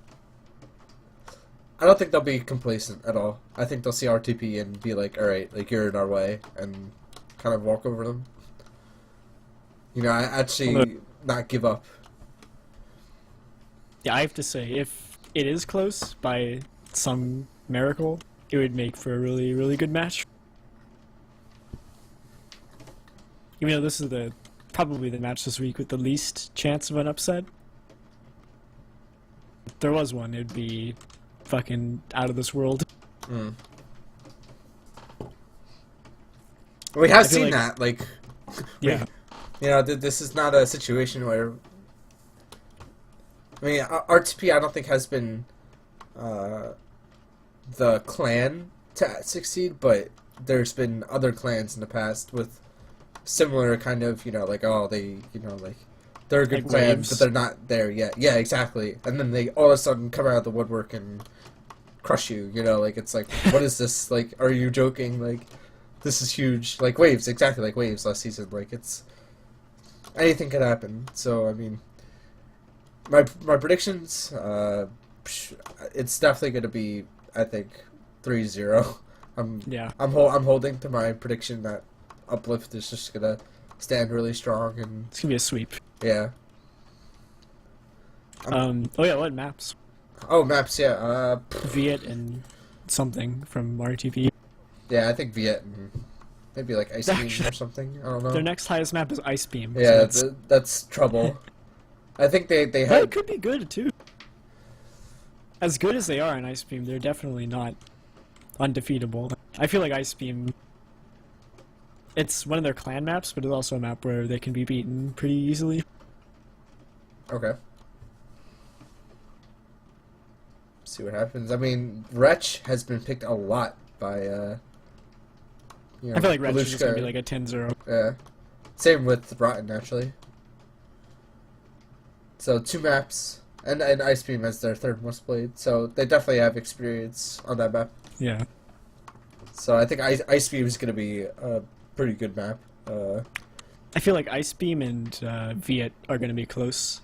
I don't think they'll be complacent at all. I think they'll see RTP and be like, all right, like you're in our way, and kind of walk over them. You know, I actually not give up. Yeah, I have to say, if it is close by some miracle, it would make for a really good match. Even though this is probably the match this week with the least chance of an upset. If there was one, it'd be fucking out of this world. Mm. We have seen that, like, yeah. You know, this is not a situation where. I mean, RTP I don't think has been the clan to succeed, but there's been other clans in the past with similar kind of, you know, like, oh, they're a good Like clan, waves. but they're not there yet. Yeah, exactly. And then they all of a sudden come out of the woodwork and crush you, you know, like, it's like, what is this? Like, are you joking? Like, this is huge. Like, waves, exactly like waves last season. Like, it's, anything could happen. So, I mean, my predictions, it's definitely going to be, I think, 3-0. I'm holding to my prediction that Uplift is just going to stand really strong, and It's gonna be a sweep. yeah. Oh yeah, what maps? Oh, maps, yeah. Viet and something from RTP. Yeah, I think Viet and maybe like Ice Beam Actually, or something. I don't know. Their next highest map is Ice Beam. so Yeah, that's- that's trouble. I think they But had. it could be good too. As good as they are in Ice Beam, they're definitely not undefeatable. I feel like Ice Beam, it's one of their clan maps, but it's also a map where they can be beaten pretty easily. Okay. See what happens. I mean, Wretch has been picked a lot by. You know, I feel like Red is just gonna be Belushka. like a 10-0. Yeah. Same with Rotten, actually. So 2 maps, and Ice Beam as their third most played. So they definitely have experience on that map. Yeah. So I think Ice Beam is going to be a pretty good map. I feel like Ice Beam and Viet are gonna be close.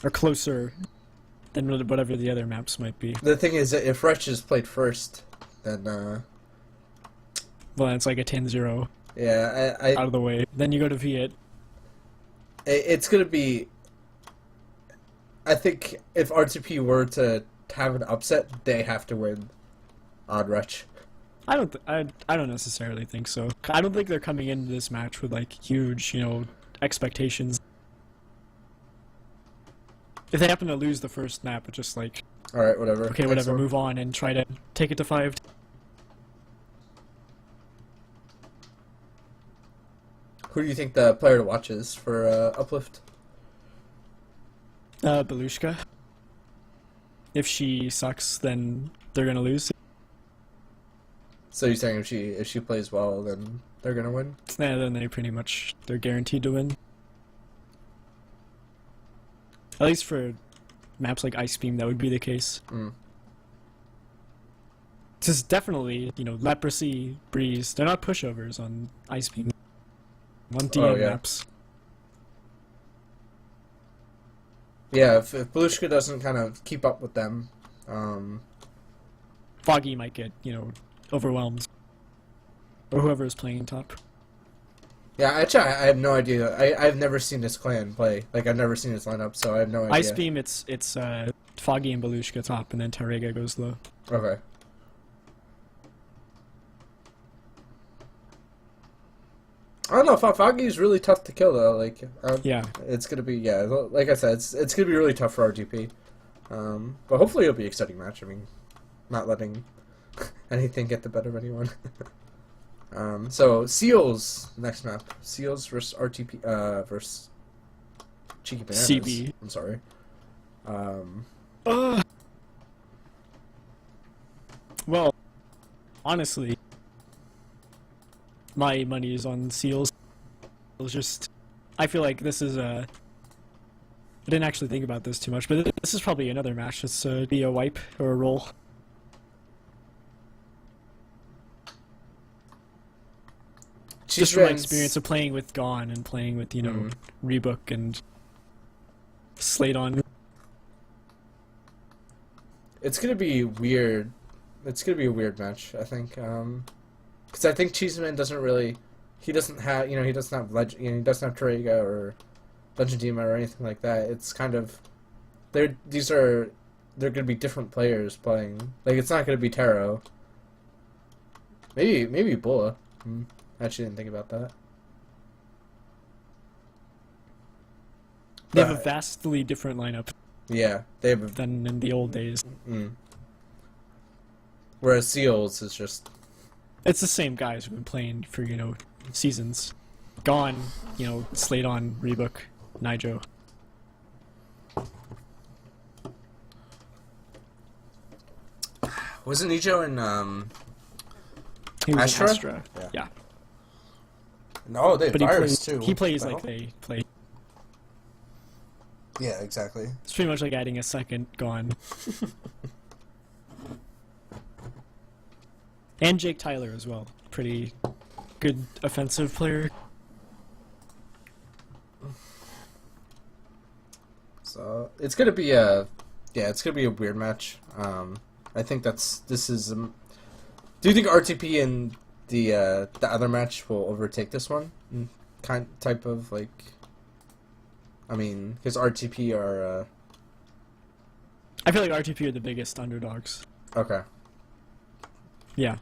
Or closer than whatever the other maps might be. The thing is, that if Wretch is played first, then Well, it's like a 10-0 yeah, out of the way. Then you go to Viet. it's going to be. I think if RTP were to have an upset, they have to win on Wretch. I don't necessarily think so. I don't think they're coming into this match with like huge, expectations. If they happen to lose the first map, it's just like, All right, whatever. okay, Next whatever, one. move on and try to take it to 5. Who do you think the player to watch is for Uplift? Belushka. If she sucks, then they're gonna lose. So you're saying if she plays well, then they're gonna win? Yeah, then they're guaranteed to win. At least for maps like Ice Beam, that would be the case. Mm. This is definitely, Leprosy, Breeze. They're not pushovers on Ice Beam. On DM yeah. maps. Yeah, if Belushka doesn't kind of keep up with them, Foggy might get, overwhelmed. Or whoever is playing top. yeah, actually, I have no idea. I've never seen this clan play. Like, I've never seen this lineup, so I have no idea. Ice Beam, it's Foggy and Belushka top, and then Tarega goes low. Okay. I don't know. Foggy's really tough to kill, though. Like, Yeah. it's gonna be like I said, it's gonna be really tough for RGP. But hopefully it'll be an exciting match. I mean, not letting anything get the better of anyone. So Seals next map. Seals versus RTP versus Cheeky Bananas. CB. I'm sorry. Well, honestly, my money is on Seals. It's just, I feel like this is I didn't actually think about this too much, but this is probably another match. It's be a wipe or a roll. Just from my experience of playing with Gone and playing with, you know, Rebook and Slate on. It's gonna be weird. It's gonna be a weird match, I think. Because I think Cheeseman doesn't really. He doesn't have, he doesn't have he doesn't have Torrega or Dungeon Demon or anything like that. It's kind of, they're gonna be different players playing. Like, it's not gonna be Taro. Maybe Bulla. I actually didn't think about that. They have a vastly different lineup. Yeah, they have than in the old days. Whereas Seals is just, it's the same guys who've been playing for, you know, seasons. Gone, you know, Slate on, Rebook, Nijo. Wasn't Nijo in he was Astra? in Astra. Yeah. No, they have Virus too. He plays like they play. Yeah, exactly. It's pretty much like adding a second Gone. And Jake Tyler as well. Pretty good offensive player. So it's gonna be a weird match. I think this is. Do you think RTP and the other match will overtake this one? Type of like. I mean, because RTP are. I feel like RTP are the biggest underdogs. Okay. Yeah.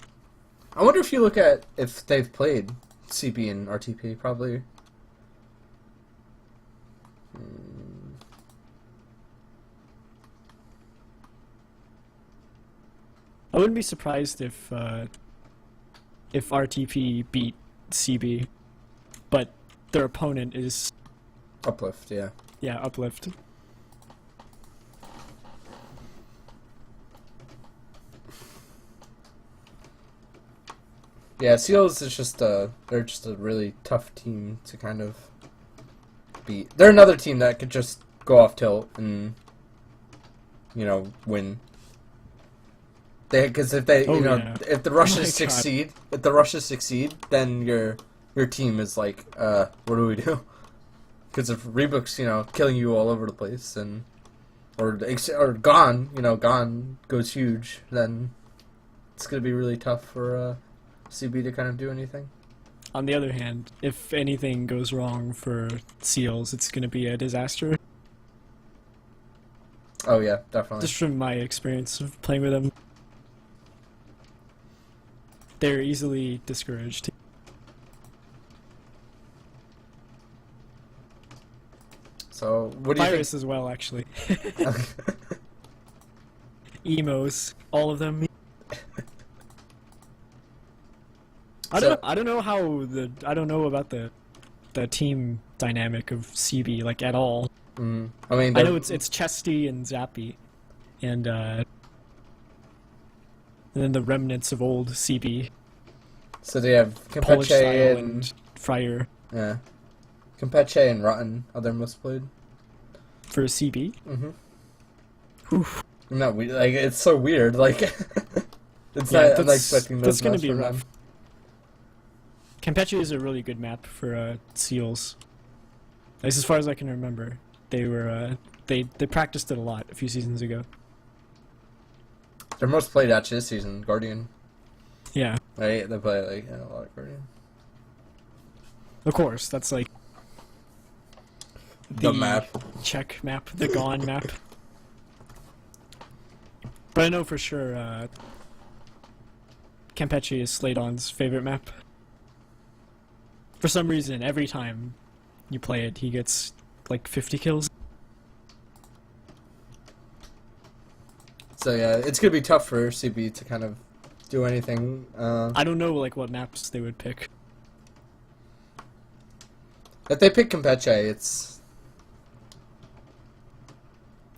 I wonder if you look at if they've played CB and RTP, probably. I wouldn't be surprised if RTP beat CB, but their opponent is Uplift, yeah. Yeah, Uplift. Yeah, Seals is just they're just a really tough team to kind of beat. They're another team that could just go off tilt and win. Because if they if the Russians succeed, then your team is like, what do we do? Because if Rebook's killing you all over the place or Gone Gone goes huge, then it's gonna be really tough for CB to kind of do anything. On the other hand, if anything goes wrong for Seals, it's gonna be a disaster. Oh yeah, definitely. Just from my experience of playing with them. They're easily discouraged. So, what do you Virus think? as well, actually. Emos, all of them. I don't know about the team dynamic of CB like at all. I mean, I know it's Chesty and Zappy, and then the remnants of old CB. So they have Polish Campeche and Fryer. Yeah, Campeche and Rotten are their most played for CB. Oof. No, it's so weird. Like, it's yeah, not. I'm not expecting those. That's gonna be rough. Them. Campeche is a really good map for Seals. At least as far as I can remember, they were they practiced it a lot a few seasons ago. Their most played actually this season, Guardian. Yeah. Right, they play a lot of Guardian. Of course, that's like the map. Czech map, the Gone map. But I know for sure Campeche is Sladon's favorite map. For some reason, every time you play it, he gets like 50 kills. So yeah, it's gonna be tough for CB to kind of do anything. I don't know like what maps they would pick. If they pick Campeche, it's...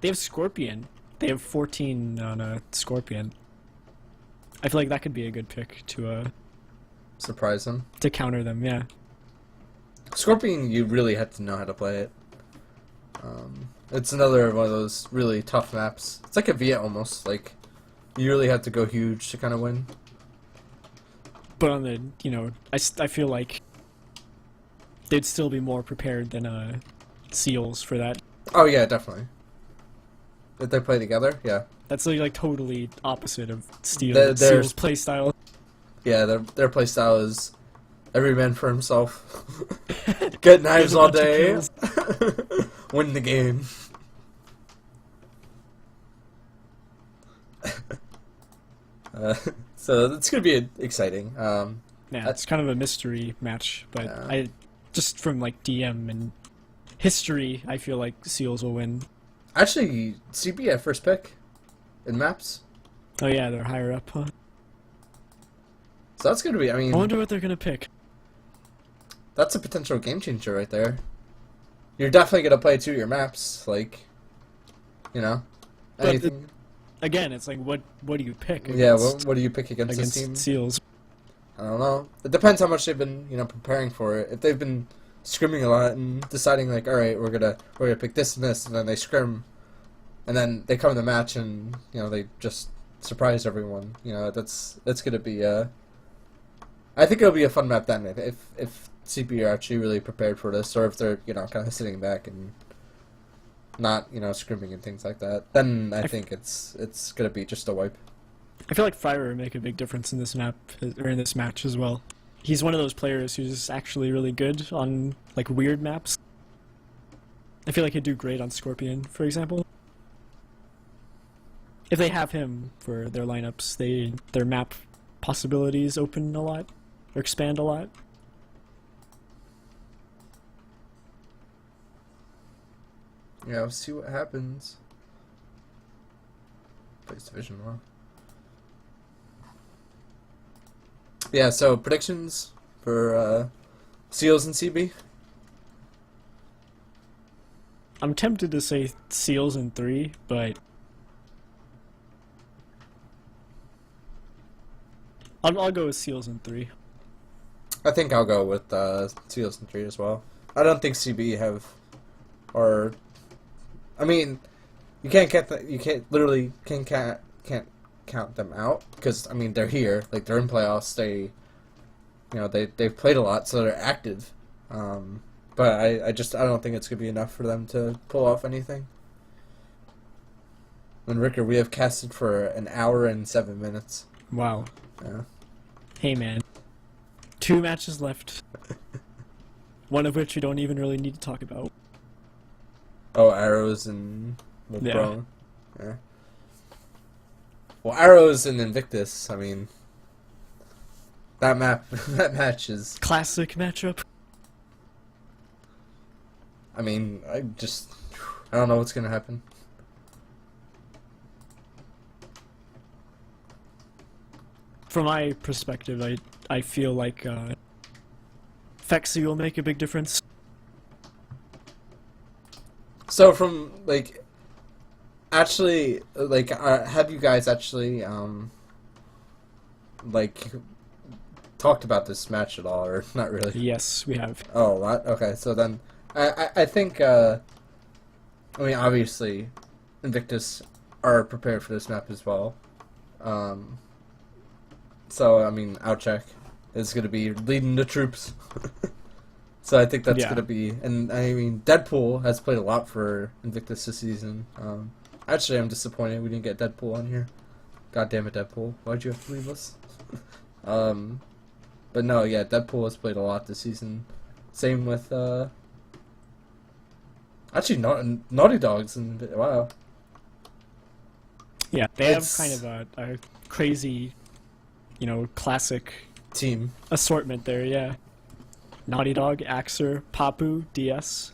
They have Scorpion. They have 14 on a Scorpion. I feel like that could be a good pick to surprise them. To counter them, yeah. Scorpion, you really have to know how to play it. It's another one of those really tough maps. It's like a Viet almost. Like, you really have to go huge to kind of win. But on the, I feel like they'd still be more prepared than Seals for that. Oh yeah, definitely. If they play together, yeah. That's like totally opposite of Their Seals' playstyle. Yeah, their playstyle is every man for himself. Get knives all day. Win the game. So it's gonna be exciting. Yeah, it's kind of a mystery match, but I just from like DM and history, I feel like Seals will win. Actually, CB at first pick in maps. Oh yeah, they're higher up, huh? So that's gonna be. I mean, I wonder what they're gonna pick. That's a potential game changer right there. You're definitely gonna play 2 of your maps, like, anything. Again, it's like what do you pick? Yeah, what do you pick against this team? Seals. I don't know. It depends how much they've been, preparing for it. If they've been scrimming a lot and deciding like, all right, we're gonna pick this and this, and then they scrim, and then they come in the match and they just surprise everyone. That's gonna be. I think it'll be a fun map then if CP are actually really prepared for this, or if they're kind of sitting back and not scrimming and things like that. Then I think it's gonna be just a wipe. I feel like Fire would make a big difference in this map or in this match as well. He's one of those players who's actually really good on like weird maps. I feel like he'd do great on Scorpion, for example. If they have him for their lineups, their map possibilities open a lot or expand a lot. Yeah, we'll see what happens. Plays Division 1. Yeah, so predictions for Seals and CB? I'm tempted to say Seals in 3, but I'll go with Seals in 3. I think I'll go with Seals in 3 as well. I don't think CB have, or I mean, you can't count them out because I mean they're here, like they're in playoffs. They've played a lot, so they're active. But I don't think it's gonna be enough for them to pull off anything. And Ricr, we have casted for an hour and 7 minutes. Wow. Yeah. Hey man, 2 matches left. One of which you don't even really need to talk about. Oh, Arrows and Yeah. Bro. Yeah. Well, Arrows and Invictus. I mean, that match is Classic matchup. I mean, I don't know what's gonna happen. From my perspective, I feel like Fexy will make a big difference. So from like, actually, like, have you guys actually like talked about this match at all, or not really? Yes, we have. Oh, a lot? Okay, so then I think I mean obviously Invictus are prepared for this map as well. So I mean Outcheck is gonna be leading the troops. So I think that's gonna be, and I mean Deadpool has played a lot for Invictus this season. Actually, I'm disappointed we didn't get Deadpool on here. God damn it, Deadpool! Why'd you have to leave us? But no, yeah, Deadpool has played a lot this season. Same with actually Naughty Dogs, and wow. Yeah, they have kind of a crazy, classic team assortment there. Yeah, Naughty Dog, Axer, Papu, DS.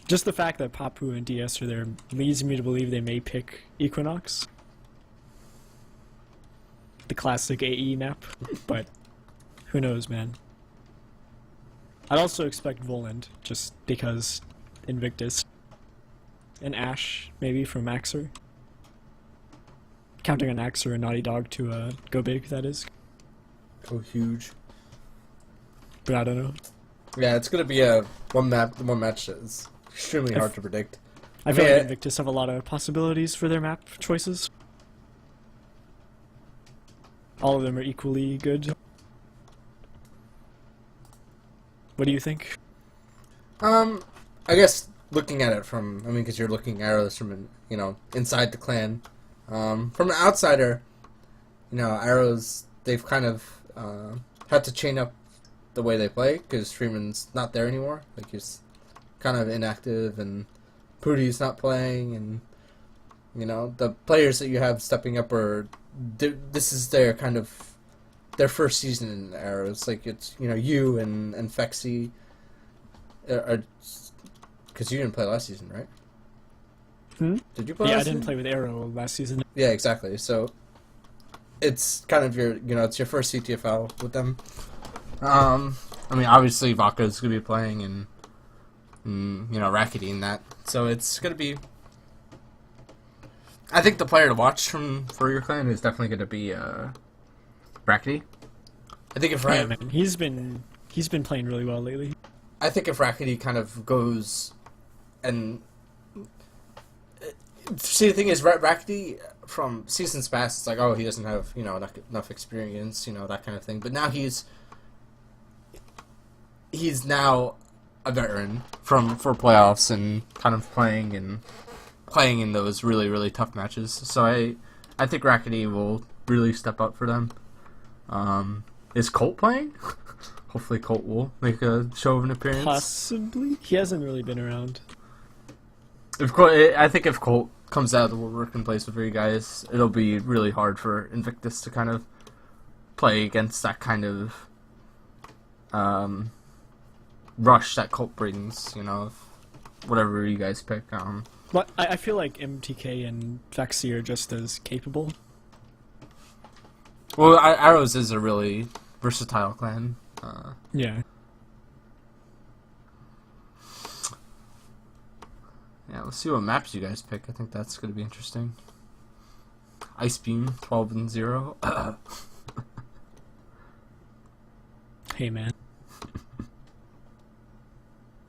Just the fact that Papu and DS are there leads me to believe they may pick Equinox. The classic AE map, but who knows, man. I'd also expect Voland, just because Invictus. And Ash, maybe, from Axer. Counting on Axer and Naughty Dog to go big, that is. Go huge. But I don't know. Yeah, it's gonna be a one match that is extremely hard to predict. I feel like Invictus have a lot of possibilities for their map choices. All of them are equally good. What do you think? I guess looking at it from, because you're looking at arrows from, inside the clan. From an outsider, arrows, they've kind of had to chain up the way they play because Freeman's not there anymore. Like, he's kind of inactive, and Pooty's not playing, and the players that you have stepping up this is their kind of their first season in arrows. Like, it's you and Fexy, because you didn't play last season, right? Did you play? Yeah, last I didn't season? play with Arrow last season. Yeah, exactly. So it's kind of your it's your first CTFL with them. Obviously Vaca's gonna be playing, and Rackety and that. So it's gonna be. I think the player to watch for your clan is definitely gonna be Rackety. I think if man, he's been playing really well lately. I think if Rackety kind of goes and see, the thing is, Rackety from seasons past, it's like, oh, he doesn't have enough experience, that kind of thing. But now he's now a veteran for playoffs and kind of playing in those really, really tough matches. So I think Rackety will really step up for them. Is Colt playing? Hopefully Colt will make a show of an appearance. Possibly. He hasn't really been around. I think if Colt comes out of the woodwork and plays with you guys, it'll be really hard for Invictus to kind of play against that kind of rush that Colt brings, whatever you guys pick. But I feel like MTK and Vexy are just as capable. Well, Arrows is a really versatile clan. Yeah. Yeah, let's see what maps you guys pick. I think that's going to be interesting. Ice Beam, 12-0. Hey, man.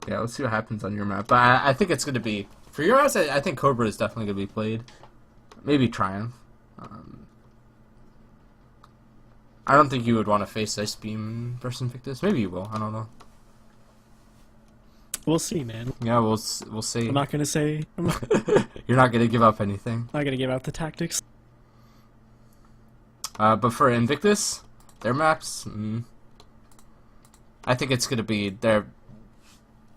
Yeah, let's see what happens on your map. But I think it's going to be... For your house, I think Cobra is definitely going to be played. Maybe Triumph. I don't think you would want to face Ice Beam versus Invictus. Maybe you will. I don't know. We'll see, man. Yeah, we'll see. I'm not going to say... You're not going to give up anything. I'm not going to give out the tactics. But for Invictus, their maps... I think it's going to be...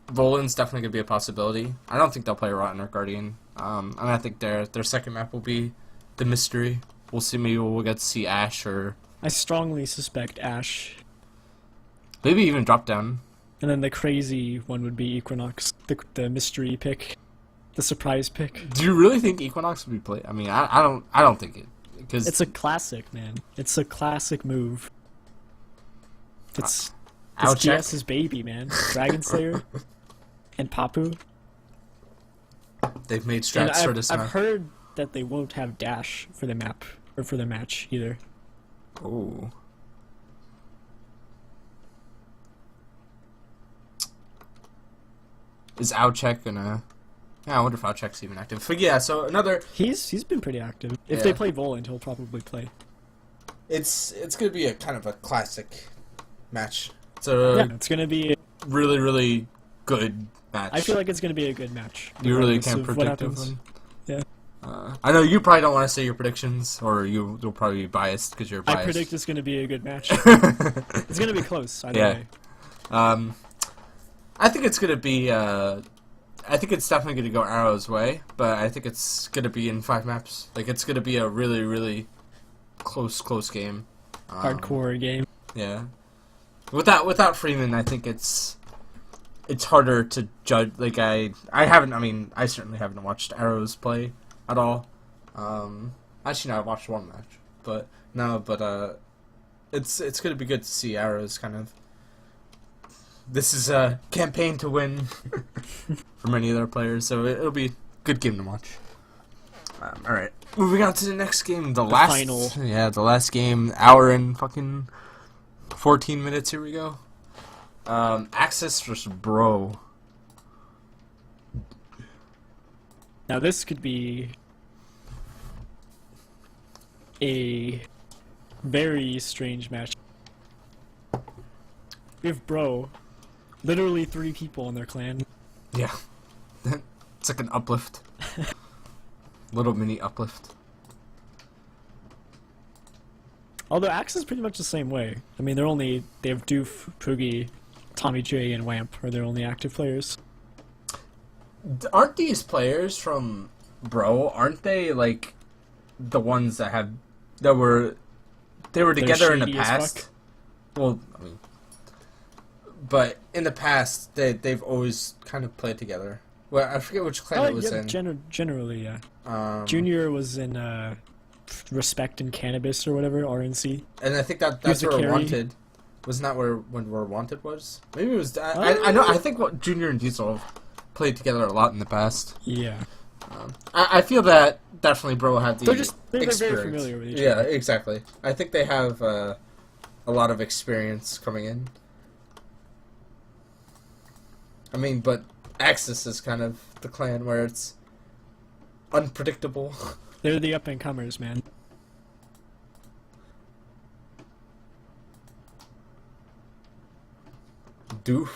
Volan's definitely going to be a possibility. I don't think they'll play Rotten or Guardian. And I think their second map will be the Mystery. We'll see. Maybe we'll get to see Ash or... I strongly suspect Ash. Maybe even Drop Down. And then the crazy one would be Equinox, the mystery pick, the surprise pick. Do you really think Equinox would be played? I don't think it, because it's a classic, man. It's a classic move. It's GS's baby, man. Dragon Slayer and Papu. They've made strats for this map. I've heard that they won't have dash for the map or for the match either. Oh. Is Outcheck gonna... Yeah, I wonder if Outcheck's even active. But yeah, so another... He's been pretty active. If they play Volant, he'll probably play. It's gonna be a kind of a classic match. It's gonna be really, really good match. I feel like it's gonna be a good match. You really can't predict one. Yeah. I know you probably don't want to say your predictions, or you'll probably be biased because you're biased. I predict it's gonna be a good match. It's gonna be close, either way. I think it's gonna be. I think it's definitely gonna go Arrow's way, but I think it's gonna be in 5 maps. Like, it's gonna be a really, really close game. Hardcore game. Yeah. Without Freeman, I think it's harder to judge. Like, I certainly haven't watched Arrows play at all. Actually, no, I watched one match, but it's gonna be good to see Arrows kind of. This is a campaign to win for many other players, so it'll be a good game to watch. All right, moving on to the next game, the last final. Yeah, the last game, hour and fucking 14 minutes. Here we go. Axis versus Bro. Now this could be a very strange match. We have Bro, literally 3 people in their clan. Yeah. It's like an uplift. Little mini uplift. Although Axe is pretty much the same way. I mean, they have Doof, Poogie, Tommy J, and Wamp are their only active players. Aren't these players from Bro? Aren't they like the ones that were together in the shady as past? fuck? Well, I mean, but in the past they've always kind of played together. Well, I forget which clan it was yeah, in. generally, yeah. Junior was in Respect and Cannabis or whatever, RNC. And I think that's Who's the where carry? Wanted. Wasn't that where Wanted was? Maybe it was. I know. I think what Junior and Diesel have played together a lot in the past. Yeah. I feel that definitely Bro had the they're experience. very familiar with each Yeah, other. exactly. I think they have a lot of experience coming in. I mean, but Axis is kind of the clan where it's unpredictable. They're the up and comers, man. Doof.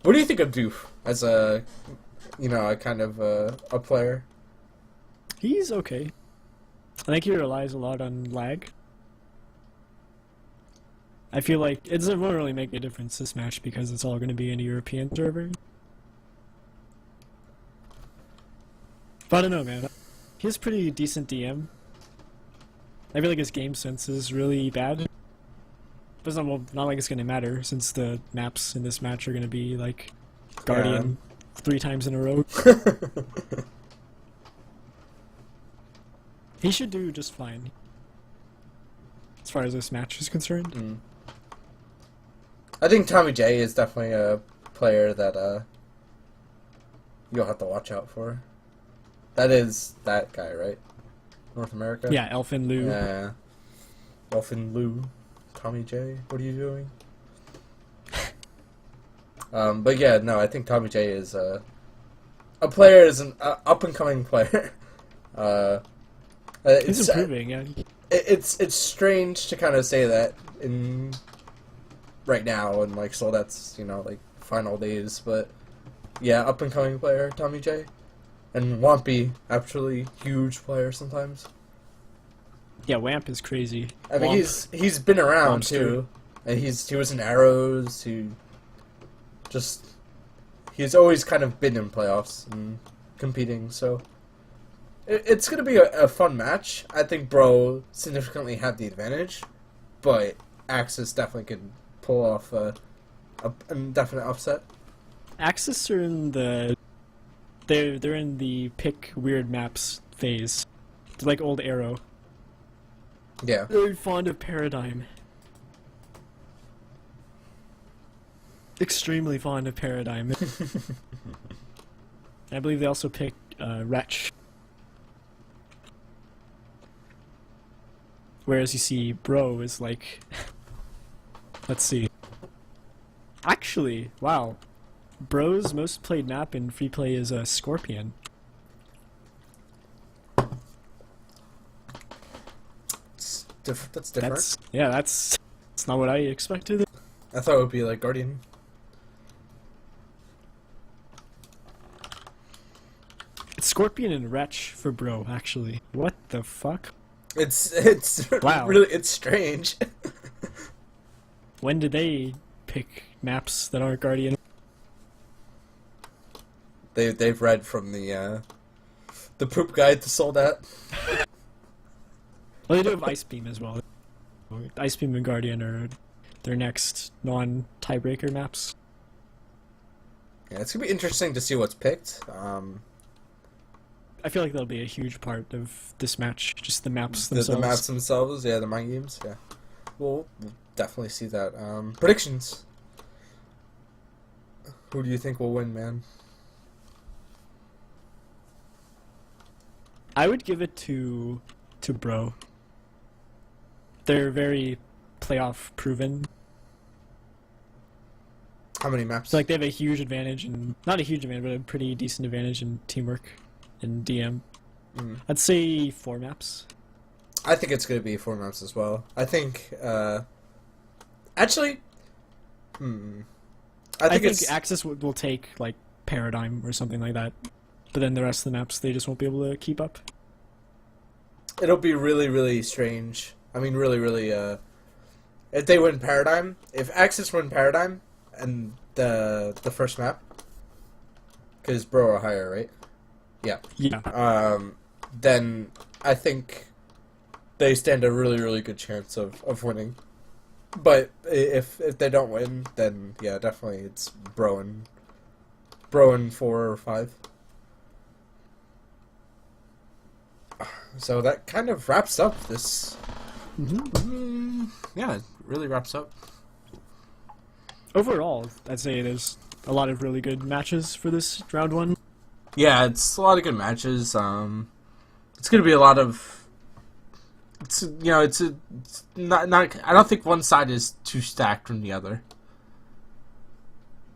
What do you think of Doof as a kind of a player? He's okay. I think he relies a lot on lag. I feel like it won't really make a difference this match because it's all going to be in a European server. But I don't know, man. He has pretty decent DM. I feel like his game sense is really bad. But it's not like it's going to matter since the maps in this match are going to be like Guardian 3 times in a row. He should do just fine as far as this match is concerned. Mm. I think Tommy J is definitely a player that you'll have to watch out for. That is that guy, right? North America? Yeah, Elfin Liu. Yeah. Elfin Liu. Tommy J, what are you doing? But yeah, no, I think Tommy J is a player, is an up-and-coming player. He's improving, yeah. It's strange to kind of say that in right now, and like, so that's, like, final days, but yeah, up-and-coming player, Tommy J. And Wampy, actually, huge player sometimes. Yeah, Wamp is crazy. I mean, he's been around, too. And he was in Arrows, he's always kind of been in playoffs and competing, so it's going to be a fun match. I think Bro significantly had the advantage, but Axis definitely could pull off a definite upset. Axis are in the... They're in the pick weird maps phase. They're like old Arrow. Yeah. Very fond of Paradigm. Extremely fond of Paradigm. I believe they also picked Wretch. Whereas you see Bro is like... Let's see. Actually, wow. Bro's most played map in free play is Scorpion. That's different. That's not what I expected. I thought it would be like Guardian. It's Scorpion and Wretch for Bro, actually. What the fuck? It's Wow. Really, it's strange. When did they pick maps that aren't Guardian? They've read from the poop guide to Soldat. Well, they do have Ice Beam as well. Ice Beam and Guardian are their next non-tiebreaker maps. Yeah, it's gonna be interesting to see what's picked. I feel like that'll be a huge part of this match, just the maps The themselves. maps themselves, yeah, the mind games, yeah. We'll definitely see that. Predictions. Who do you think will win, man? I would give it to Bro. They're very playoff proven. How many maps? So like they have a huge advantage, and not a huge advantage, but a pretty decent advantage in teamwork and DM. I'd say 4 maps. I think it's going to be 4 maps as well. I think, actually, I think Axis will take like Paradigm or something like that, but then the rest of the maps they just won't be able to keep up. It'll be really, really strange. I mean, really, really, if they win Paradigm, if Axis win Paradigm and the first map, because Bro are higher, right? Yeah. Yeah. Then I think they stand a really, really good chance of winning. But if they don't win, then yeah, definitely it's Bro and 4 or 5. So that kind of wraps up this. Yeah, it really wraps up. Overall, I'd say there's a lot of really good matches for this round 1. Yeah, it's a lot of good matches. It's gonna be a lot of. It's not. I don't think one side is too stacked from the other.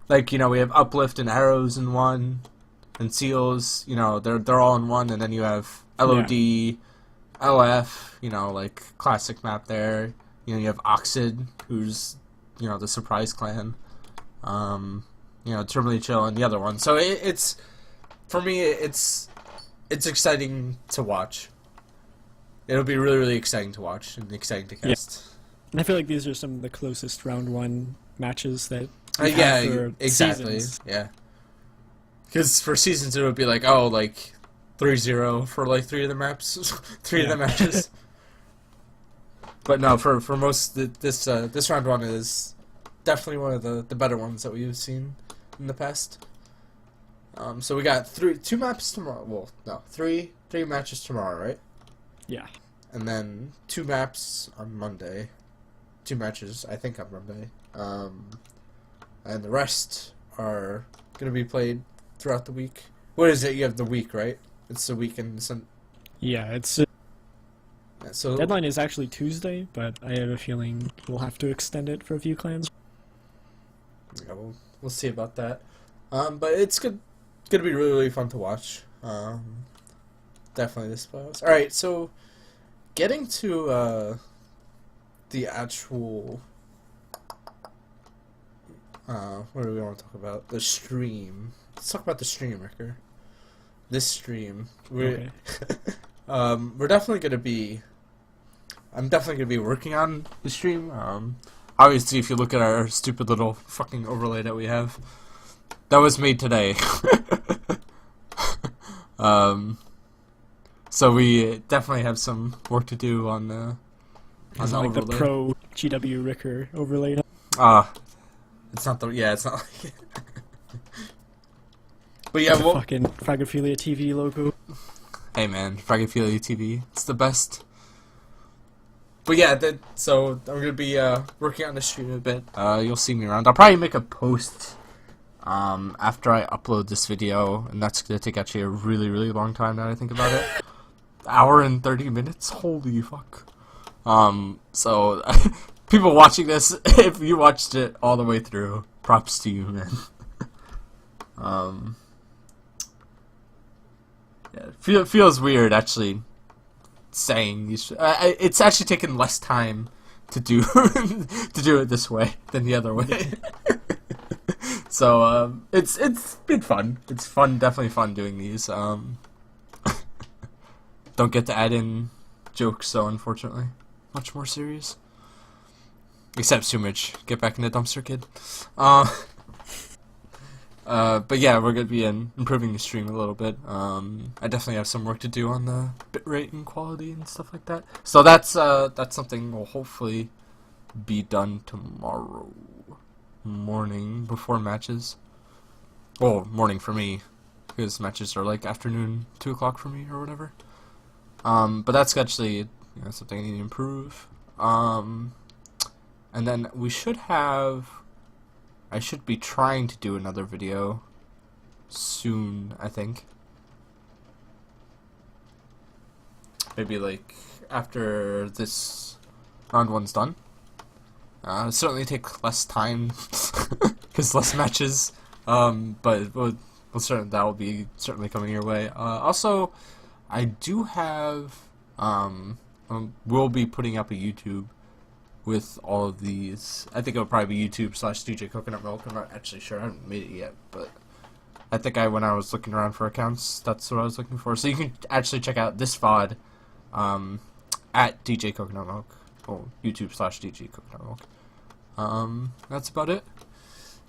Like, we have Uplift and Arrows in one, and Seals. They're all in one, and then you have LOD, LF. Like classic map there. You have Oxid, who's the surprise clan. Terminally Chill and the other one. So it's for me. It's exciting to watch. It'll be really, really exciting to watch and exciting to cast. Yeah. And I feel like these are some of the closest round 1 matches that yeah, exactly. Seasons. Yeah. Because for seasons it would be like 3-0 for like 3 of the maps, 3 of the matches. But no, for most this round 1 is definitely one of the better ones that we've seen in the past. So we got 2 maps tomorrow. Well, no, 3 matches tomorrow, right? Yeah. And then 2 maps on Monday. 2 matches, I think, on Monday. And the rest are going to be played throughout the week. What is it? You have the week, right? It's the weekend. Yeah, it's... So deadline is actually Tuesday, but I have a feeling we'll have to extend it for a few clans. Yeah, we'll see about that. But it's going to be really, really fun to watch. Definitely this playoffs. All right, so getting to the actual what do we want to talk about? The stream. Let's talk about the stream, Ricr. This stream. Okay. We're definitely gonna be. I'm definitely gonna be working on the stream. Obviously, if you look at our stupid little fucking overlay that we have, that was made today. So we definitely have some work to do on the like overlay. the pro GW Ricr overlay. It's not it's not like But yeah, the fucking Fragophilia TV logo. Hey man, Fragophilia TV, it's the best. But yeah, so I'm gonna be working on the stream a bit. You'll see me around. I'll probably make a post after I upload this video, and that's gonna take actually a really, really long time now that I think about it. Hour and 30 minutes? Holy fuck. So people watching this, if you watched it all the way through, props to you, man. Yeah, it feels weird actually saying you should, it's actually taken less time to do to do it this way than the other way. So it's been fun. It's fun, definitely fun doing these. Don't get to add in jokes, though, unfortunately. Much more serious. Except Sumich. Get back in the dumpster, kid. But yeah, we're going to be improving the stream a little bit. I definitely have some work to do on the bitrate and quality and stuff like that. So that's something will hopefully be done tomorrow morning before matches. Well, morning for me, because matches are like afternoon, 2 o'clock for me or whatever. But that's actually something I need to improve. And then we should have. I should be trying to do another video soon, I think. Maybe like after this round 1's done. It'll certainly take less time because less matches. But that will be certainly coming your way. Also, I do have we'll be putting up a YouTube with all of these. I think it'll probably be YouTube/DJCoconutmilk. I'm not actually sure. I haven't made it yet, but I think when I was looking around for accounts, that's what I was looking for. So you can actually check out this VOD at DJCoconutmilk, or YouTube/DJCoconutmilk. That's about it.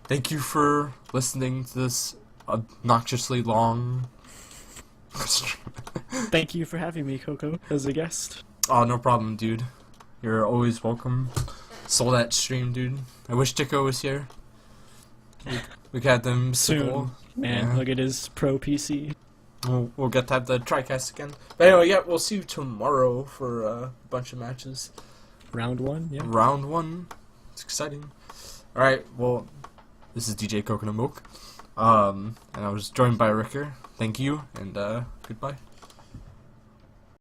Thank you for listening to this obnoxiously long stream. Thank you for having me, Coco, as a guest. Oh, no problem, dude. You're always welcome. Sold that stream, dude. I wish Dicko was here. We could have them Soon. Man, yeah. look at his pro PC. We'll get to have the TriCast again. But anyway, yeah, we'll see you tomorrow for a bunch of matches. Round 1, yeah. Round 1. It's exciting. Alright, well, this is DJ Coconut Milk. And I was joined by Ricr. Thank you, and goodbye.